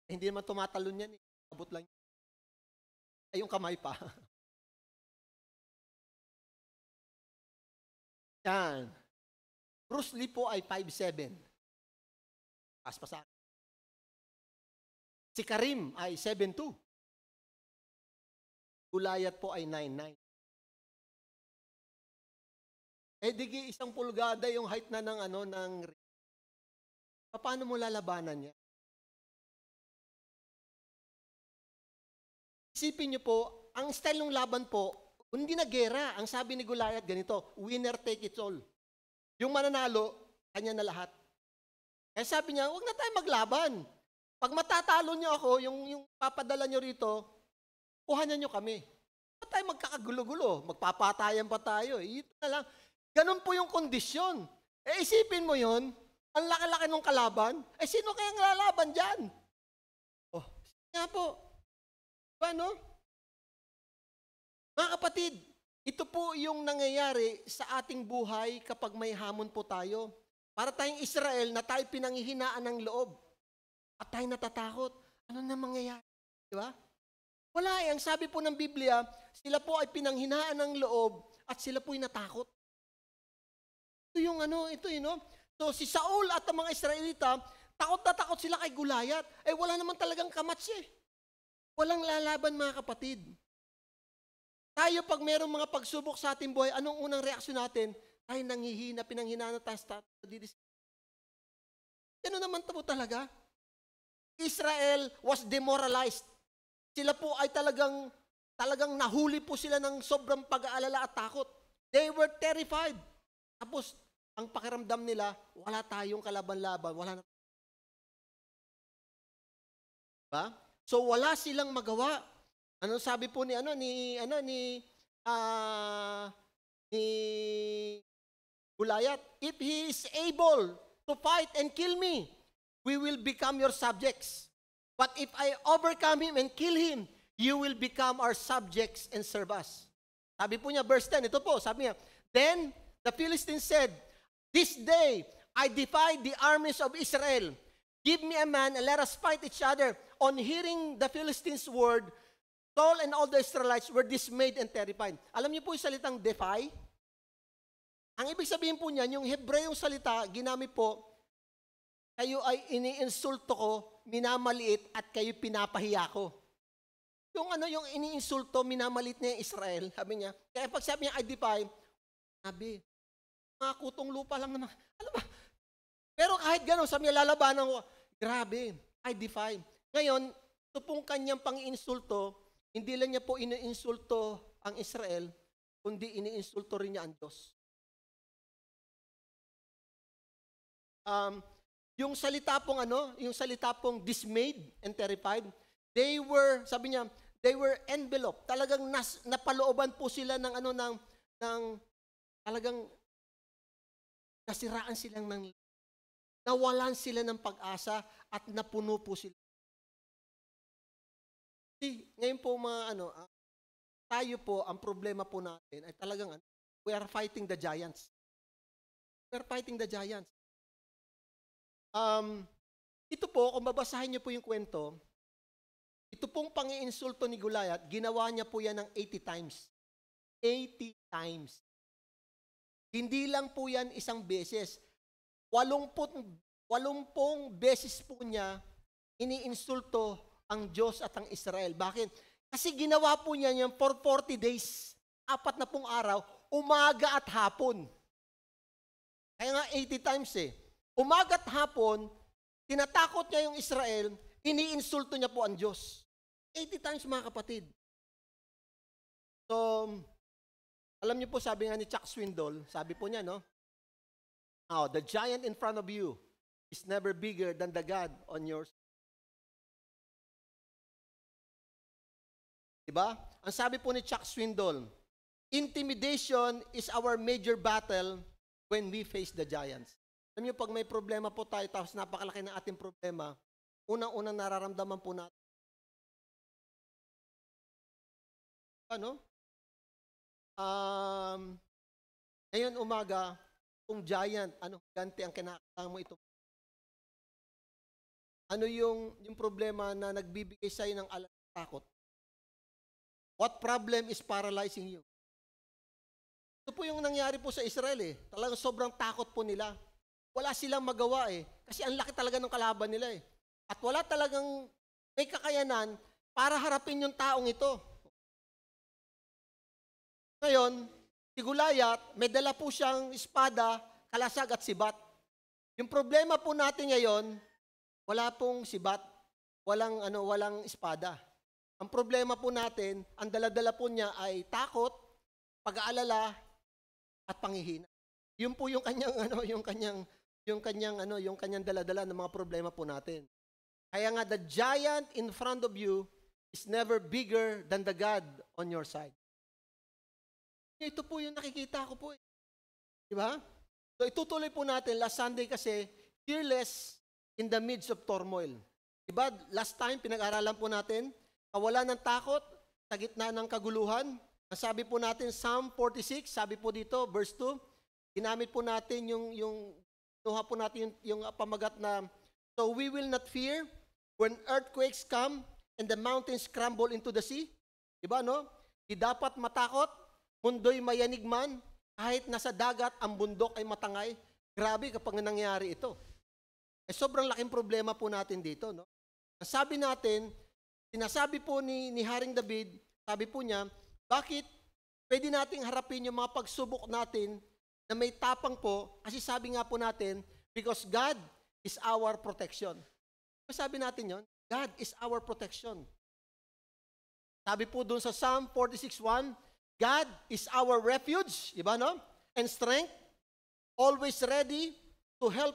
Hindi naman tumatalon yan. Abot lang. Ay, yung kamay pa. Yan. Bruce Lee po ay 5'7". Paspasan. Si Karim ay 7'2". Goliath po ay 9'9". Digi 1 pulgada yung height na ng ano ng ring. Paano mo lalabanan niya? Isipin niyo po, ang style ng laban po, hindi na gera. Ang sabi ni Goliath ganito, winner take it all. Yung mananalo, kanya na lahat. Kaya sabi niya, huwag na tayo maglaban. Pag matatalo niyo ako, yung papadala niyo rito, kuhanan niyo kami. Huwag tayo magkakagulo-gulo. Magpapatayan pa tayo. Ito na lang. Ganun po yung kondisyon. Isipin mo yun, ang laki-laki ng kalaban, sino kayang lalaban dyan? Oh, nga po. Diba, no? Mga kapatid, ito po yung nangyayari sa ating buhay kapag may hamon po tayo. Para tayong Israel na tayo pinanghihinaan ng loob. At tayo natatakot. Ano na mangyayari? Diba? Wala eh. Ang sabi po ng Biblia, sila po ay pinanghinaan ng loob at sila po ay natakot. Ito yung ano, ito yun, no? So si Saul at ang mga Israelita, takot na takot sila kay Goliath. Wala naman talagang kamats eh. Walang lalaban mga kapatid. Tayo pag mayroong mga pagsubok sa ating buhay, anong unang reaksyon natin? Tayo nanghihina, pinanghinaan tayo. Ano naman ito talaga? Israel was demoralized. Sila po ay talagang nahuli po sila ng sobrang pag-aalala at takot. They were terrified. Tapos, ang pakiramdam nila, wala tayong kalaban-laban, wala na. Diba? So wala silang magawa. Ano sabi po ni Goliath? If he is able to fight and kill me, we will become your subjects. But if I overcome him and kill him, you will become our subjects and serve us. Sabi po niya, verse 10, ito po, sabi niya, then the Philistines said, this day I defy the armies of Israel. Give me a man and let us fight each other. On hearing the Philistines' word, Saul and all the Israelites were dismayed and terrified. Alam niyo po yung salitang defy? Ang ibig sabihin po niyan, yung Hebreyong salita, ginamit po, kayo ay iniinsulto ko, minamaliit, at kayo pinapahiya ko. Yung iniinsulto, minamaliit niya yung Israel, sabi niya. Kaya pag sabi niya, I defy, sabi, mga kutong lupa lang naman. Ano ba? Pero kahit gano'n, sabi niya, lalabanan ko. Grabe, I defy. Ngayon, ito pong kanyang pang-insulto, hindi lang niya po iniinsulto ang Israel, kundi iniinsulto rin niya ang Diyos. Yung salita pong dismayed and terrified, they were, sabi niya, they were enveloped. Talagang napalooban po sila ng talagang nasiraan silang nawalan sila ng pag-asa at napuno po sila. Ngayon po tayo po, ang problema po natin ay talagang we are fighting the giants. We are fighting the giants. Ito po, kung babasahin niyo po yung kwento, ito pong pang-iinsulto ni Goliath, ginawa niya po yan ng 80 times. 80 times. Hindi lang po yan isang beses. 80 beses po niya iniinsulto ang Diyos at ang Israel. Bakit? Kasi ginawa po niya yan for 40 days. 4 na pong araw, umaga at hapon. Kaya nga 80 times eh. Umaga at hapon, tinatakot niya yung Israel, iniinsulto niya po ang Diyos. 80 times mga kapatid. So, alam niyo po, sabi nga ni Chuck Swindoll, sabi po niya, no? The giant in front of you is never bigger than the God on yours. Diba? Ang sabi po ni Chuck Swindoll, intimidation is our major battle when we face the giants. Alam niyo, pag may problema po tayo, tapos napakalaki ng ating problema, unang-unang nararamdaman po natin. Ano? Ngayon umaga, kung giant, ganti ang kinakailangan mo ito. Ano yung problema na nagbibigay sa'yo ng takot? What problem is paralyzing you? Ito po yung nangyari po sa Israel eh. Talagang sobrang takot po nila. Wala silang magawa eh. Kasi ang laki talaga ng kalaban nila eh. At wala talagang may kakayanan para harapin yung taong ito. Ngayon, si Gulayat, may dala po siyang espada, kalasag at sibat. Yung problema po natin ngayon, wala pong sibat, walang espada. Ang problema po natin, ang dala-dala po niya ay takot, pag-aalala at panghihina. Yun po yung kanyang dala-dala ng mga problema po natin. Kaya nga the giant in front of you is never bigger than the God on your side. Ito po yung nakikita ko po. Di ba? So itutuloy po natin last Sunday kasi fearless in the midst of turmoil. Di ba? Last time pinag-aralan po natin kawalan ng takot sa gitna ng kaguluhan. Ang sabi po natin, Psalm 46, sabi po dito, verse 2, ginamit po natin nuha po natin yung pamagat na, so we will not fear when earthquakes come and the mountains crumble into the sea. Diba, no? Di dapat matakot, mundo'y mayanig man, kahit nasa dagat, ang bundok ay matangay. Grabe kapag nangyari ito. Sobrang laking problema po natin dito, no? Ang sabi natin, sinasabi po ni Haring David, sabi po niya, bakit pwede nating harapin yung mga pagsubok natin na may tapang po, kasi sabi nga po natin, because God is our protection. Sabi natin yon, God is our protection. Sabi po dun sa Psalm 46:1, God is our refuge, diba no? And strength, always ready to help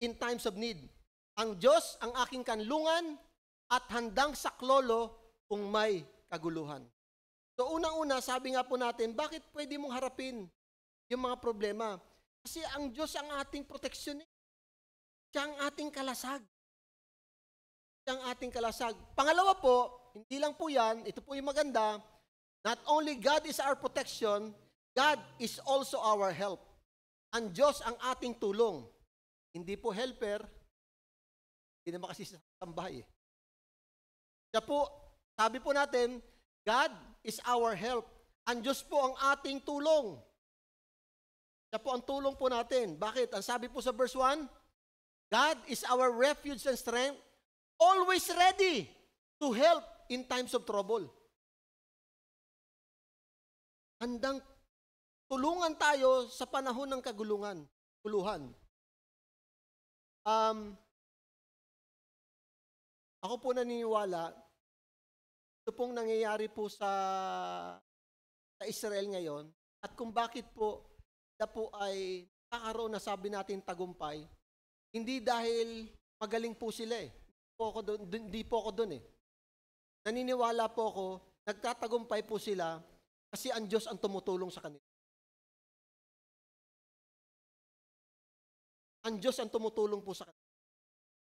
in times of need. Ang Diyos ang aking kanlungan at handang saklolo kung may kaguluhan. So unang-una, sabi nga po natin, bakit pwede mong harapin yung mga problema? Kasi ang Diyos ang ating proteksyon. Siya ang ating kalasag. Siya ang ating kalasag. Pangalawa po, hindi lang po yan, ito po yung maganda, not only God is our protection, God is also our help. Ang Diyos ang ating tulong. Hindi po helper, hindi naman kasi sa tambahay. Siya po, sabi po natin, God is our help. Ang Diyos po ang ating tulong. Siya po ang tulong po natin. Bakit? Ang sabi po sa verse 1, God is our refuge and strength, always ready to help in times of trouble. Handang tulungan tayo sa panahon ng kaguluhan. Ako po naniniwala, ito pong nangyayari po sa Israel ngayon, at kung bakit po na po ay kakaroon na sabi natin tagumpay, hindi dahil magaling po sila eh. Hindi po ako doon eh. Naniniwala po ako, nagtatagumpay po sila kasi ang Diyos ang tumutulong sa kanila. Ang Diyos ang tumutulong po sa kanila.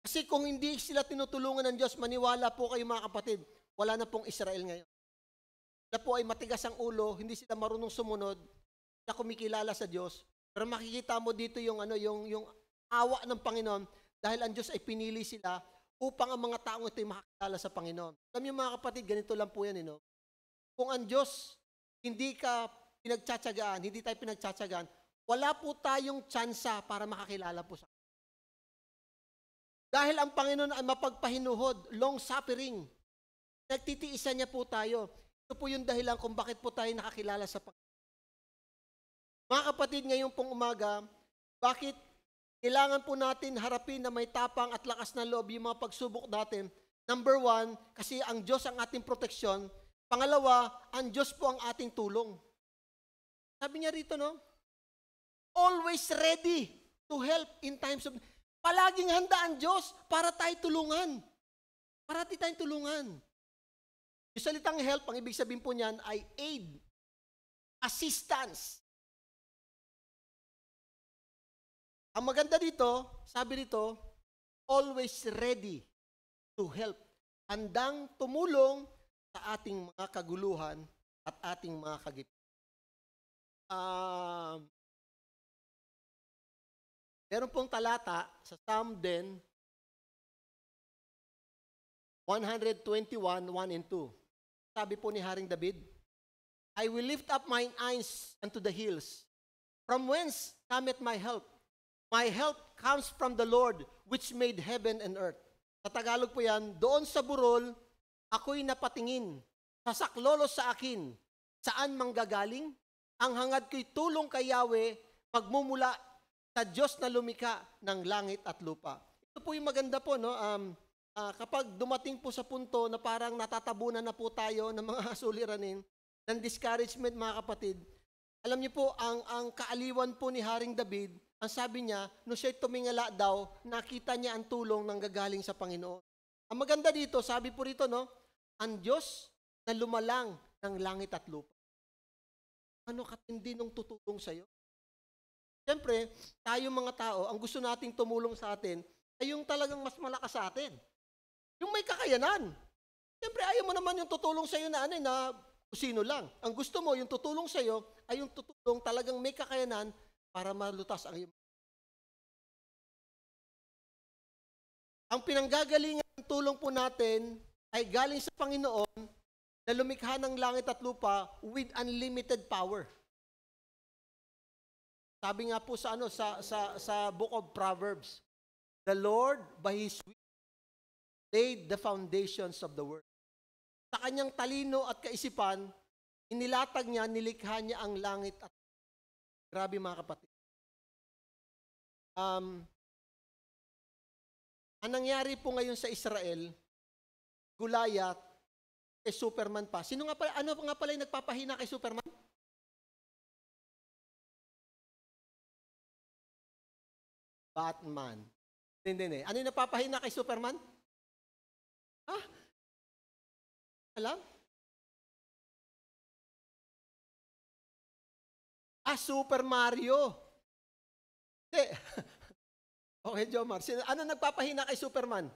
Kasi kung hindi sila tinutulungan ng Diyos, maniwala po kayo mga kapatid, wala na pong Israel ngayon. Sila po ay matigas ang ulo, hindi sila marunong sumunod, na kumikilala sa Diyos. Pero makikita mo dito yung awa ng Panginoon dahil ang Diyos ay pinili sila upang ang mga taong ito ay makakilala sa Panginoon. Alam niyo mga kapatid, ganito lang po yan. Kung ang Diyos hindi ka pinagtsatsagaan, hindi tayo pinagtsatsagaan, wala po tayong tsansa para makakilala po sa Kanya. Dahil ang Panginoon ay mapagpahinuhod, long suffering. Nagtitiisan niya po tayo. Ito po yung dahilan kung bakit po tayo nakakilala sa Panginoon. Mga kapatid, ngayon pong umaga, bakit kailangan po natin harapin na may tapang at lakas ng loob yung mga pagsubok natin? Number 1, kasi ang Diyos ang ating proteksyon. Pangalawa, ang Diyos po ang ating tulong. Sabi niya rito, no? Always ready to help in times of... Palaging handa ang Diyos para tayo tulungan. Para tayong tulungan. Yung salitang help, ang ibig sabihin po niyan ay aid, assistance. Ang maganda dito, sabi dito, always ready to help. Handang tumulong sa ating mga kaguluhan at ating mga kagipitan. Meron pong talata sa Psalm 121, 1 and 2. Sabi po ni Haring David, I will lift up mine eyes unto the hills. From whence cometh my help? My help comes from the Lord, which made heaven and earth. Sa Tagalog po yan, doon sa burol, ako'y napatingin. Sa saklolo sa akin, saan manggagaling? ang hangad ko'y tulong kay Yahweh, magmumula sa Diyos na lumikha ng langit at lupa. Ito po yung maganda po, no? Kapag dumating po sa punto na parang natatabunan na po tayo ng mga suliranin, ng discouragement, mga kapatid, alam niyo po, ang kaaliwan po ni Haring David, ang sabi niya, nung siya'y tumingala daw, nakita niya ang tulong ng gagaling sa Panginoon. Ang maganda dito, sabi po rito, no? Ang Diyos na lumalang ng langit at lupa. Ano katindi nung tutulong sa'yo? Siyempre, tayo mga tao, ang gusto nating tumulong sa atin, ay yung talagang mas malakas sa atin. Yung may kakayanan. Siyempre, ayaw mo naman yung tutulong sa'yo na na sino lang. Ang gusto mo, yung tutulong sa'yo, ay yung tutulong talagang may kakayanan para malutas ang iyong. Ang pinanggagalingan ng tulong po natin ay galing sa Panginoon na lumikha ng langit at lupa with unlimited power. Sabi nga po sa Book of Proverbs, the Lord by His wisdom laid the foundations of the world. Sa kanyang talino at kaisipan, inilatag niya, nilikha niya ang langit at grabe mga kapatid. Ang nangyari po ngayon sa Israel, Goliath, kay Superman pa. Sino nga pala, ano nga pala yung nagpapahina kay Superman? Batman. Hindi. Ano yung napapahina kay Superman? Ha? Alam? Super Mario. Hindi. Okay, Jomar. Ano nagpapahina kay Superman?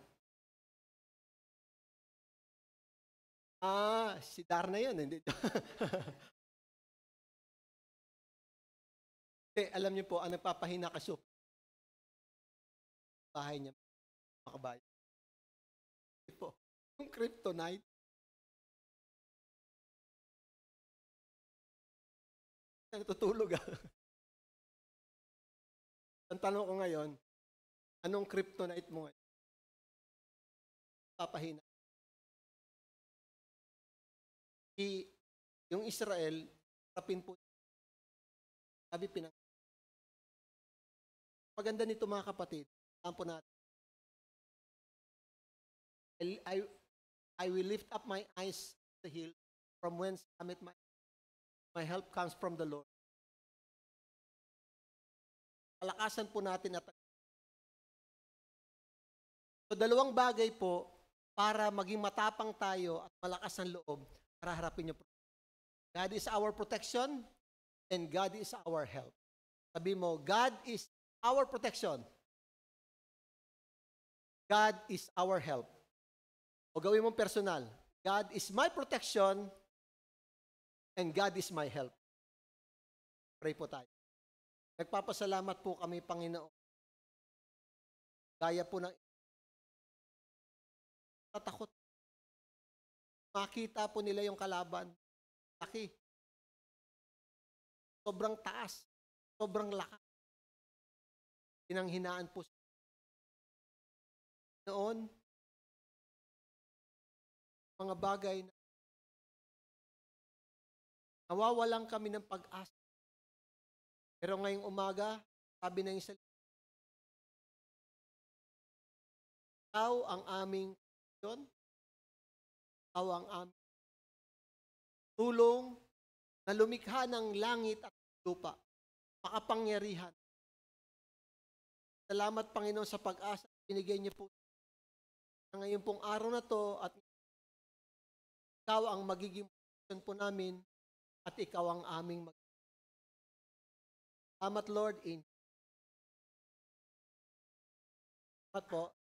Si Darna yun. Hindi. Alam niyo po, ang nagpapahina kay Superman, bahay niya, makabayan. Po, yung kryptonite. Natutulog Ang tanong ko ngayon, anong kryptonite mo ngayon? Papahina. Yung Israel, rapin po. Sabi maganda nito mga kapatid, alam po natin. I will lift up my eyes to the hill, from whence cometh my help comes from the Lord. Palakasan po natin at so, dalawang bagay po para maging matapang tayo at malakas ang loob para harapin niyo. God is our protection and God is our help. Sabi mo, God is our protection. God is our help. O gawin mong personal. God is my protection and God is my help. Pray po tayo. Nagpapasalamat po kami, Panginoon. Gaya po ng tatakot. Makita po nila yung kalaban. Laki. Sobrang taas. Sobrang lakas. Pinanghinaan po. Noon, mga bagay na nawawalan kami ng pag-asa. Pero ngayong umaga, sabi ng isa, ikaw ang aming Panginoon, ikaw ang aming tulong na lumikha ng langit at lupa, makapangyarihan. Salamat, Panginoon, sa pag-asa binigay niyo po na ngayon pong araw na to at ikaw ang magiging protection po namin at ikaw ang aming Salamat, Lord, Salamat po.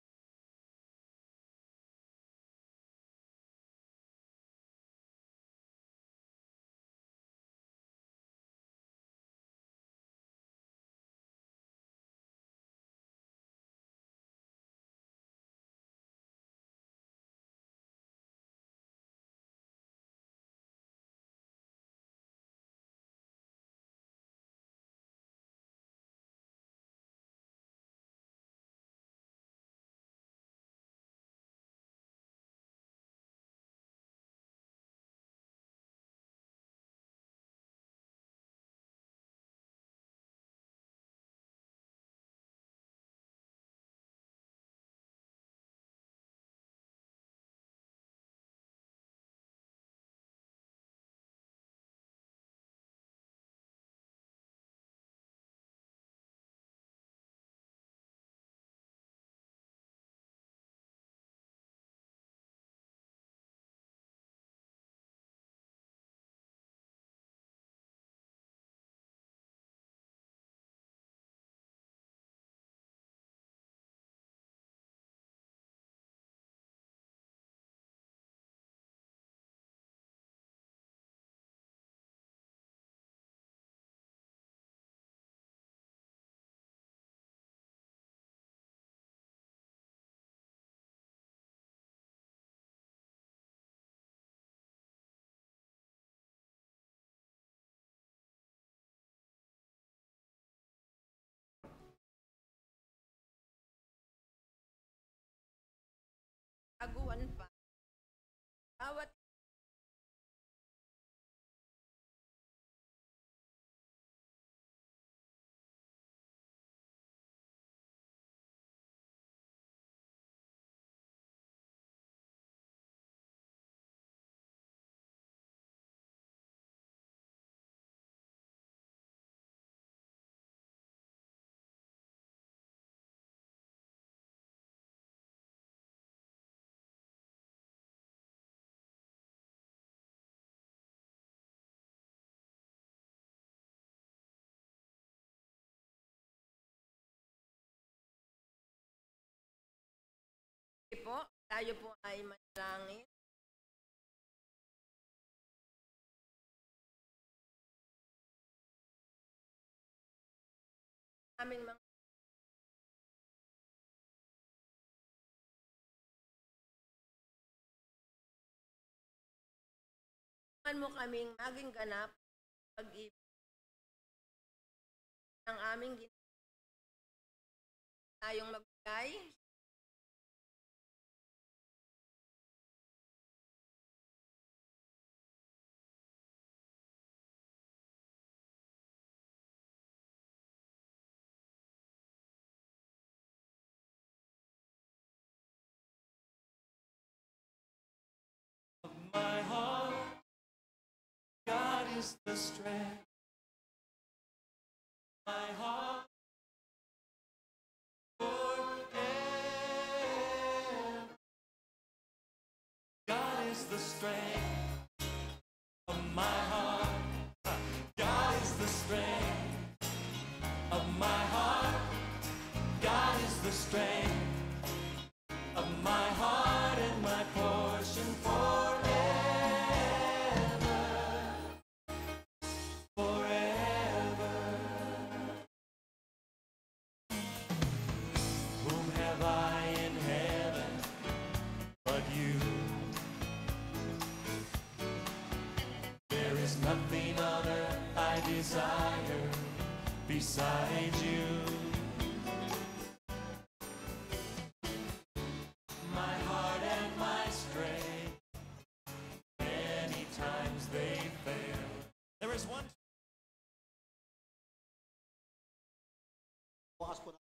baguhan pa. Bawat po, tayo po ay manalangin. Aming mga mo kaming maging ganap pag-ibig ng aming tayong magbigay My heart, God is the strength. My heart, forever. God is the strength of my heart. God is the strength of my heart. God is the strength of my heart and my portion forever. Forever. Whom have I in heaven but you? There is nothing on earth I desire besides you. My heart and my strength, many times they fail. There is one. Bukas po na.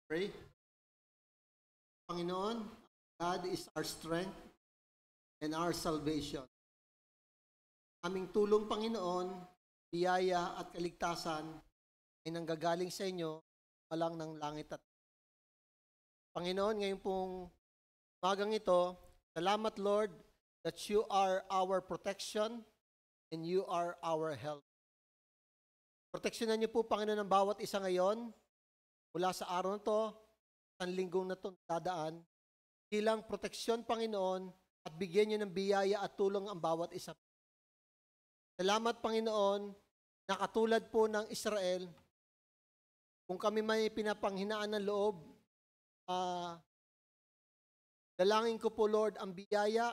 Pray. Panginoon, God is our strength and our salvation. Aming tulong, Panginoon, biyaya at kaligtasan ay nanggagaling sa inyo, malang ng langit at Panginoon, ngayon pong umagang ito, salamat Lord that you are our protection and you are our help. Proteksyonan niyo po, Panginoon, ang bawat isa ngayon mula sa araw na to, sa linggong na ito dadaan, bilang proteksyon, Panginoon, at bigyan niyo ng biyaya at tulong ang bawat isa. Salamat, Panginoon, na katulad po ng Israel, kung kami may pinapanghinaan ng loob, dalangin ko po, Lord, ang biyaya,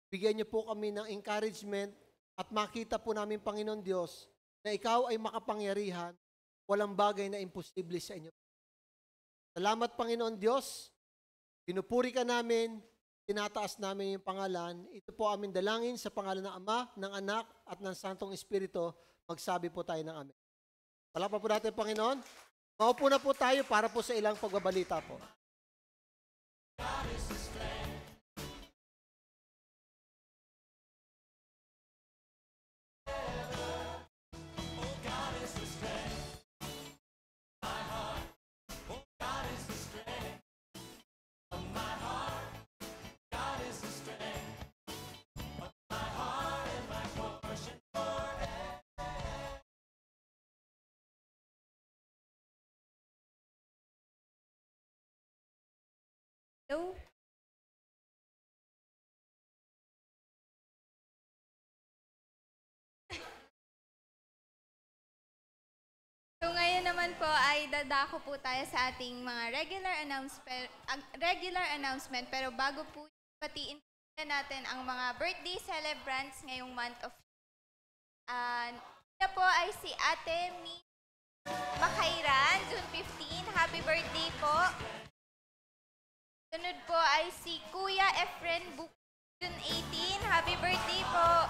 bigyan niyo po kami ng encouragement at makita po namin, Panginoon Diyos, na ikaw ay makapangyarihan, walang bagay na imposible sa inyo. Salamat, Panginoon Diyos, pinupuri ka namin, tinataas namin yung pangalan. Ito po aming dalangin sa pangalan ng Ama, ng Anak, at ng Santong Espiritu. Magsabi po tayo ng Amen. Palapakan po natin, Panginoon. Maupo na po tayo para po sa ilang pagbabalita po. God is the strength. Oh, God is the strength. My heart. Oh, God is the strength of my heart. God is the strength of my heart and my portion forever. Hello? So ngayon naman po ay dadako po tayo sa ating mga regular announcement pero bago po batiin natin ang mga birthday celebrants ngayong month of na po ay si Ate Mi Makairan, June 15. Happy birthday po. Sunod po ay si Kuya Efren Buk, June 18. Happy birthday po!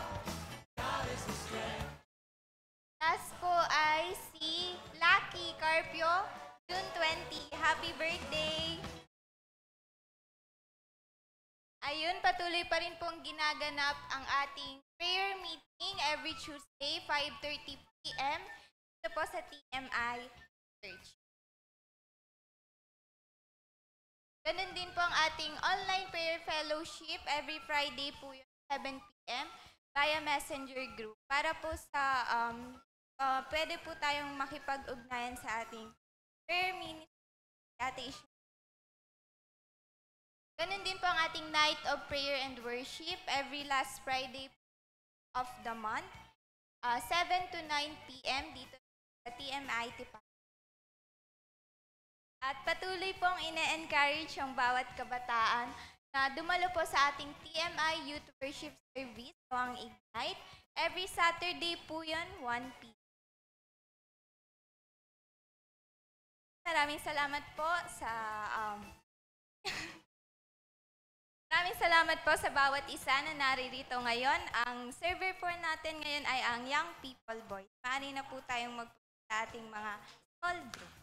Last po ay si Lucky Carpio, June 20. Happy birthday! Ayun, patuloy pa rin pong ginaganap ang ating prayer meeting every Tuesday, 5:30 p.m. Ito po sa TMI Church. Ganun din po ang ating online prayer fellowship every Friday po yun, 7 p.m. via Messenger group. Para po sa, pwede po tayong makipag-ugnayan sa ating prayer ministry. Ganun din po ang ating night of prayer and worship every last Friday of the month, 7 to 9 p.m. dito sa TMI Tipa. At patuloy pong ine-encourage ang bawat kabataan na dumalo po sa ating TMI Youth Worship Service o ang Ignite. Every Saturday po yun, 1 p.m. Maraming salamat po sa maraming salamat po sa bawat isa na naririto ngayon. Ang server po natin ngayon ay ang Young People Boys. Maaari na po tayong magpunta sa ating mga small group.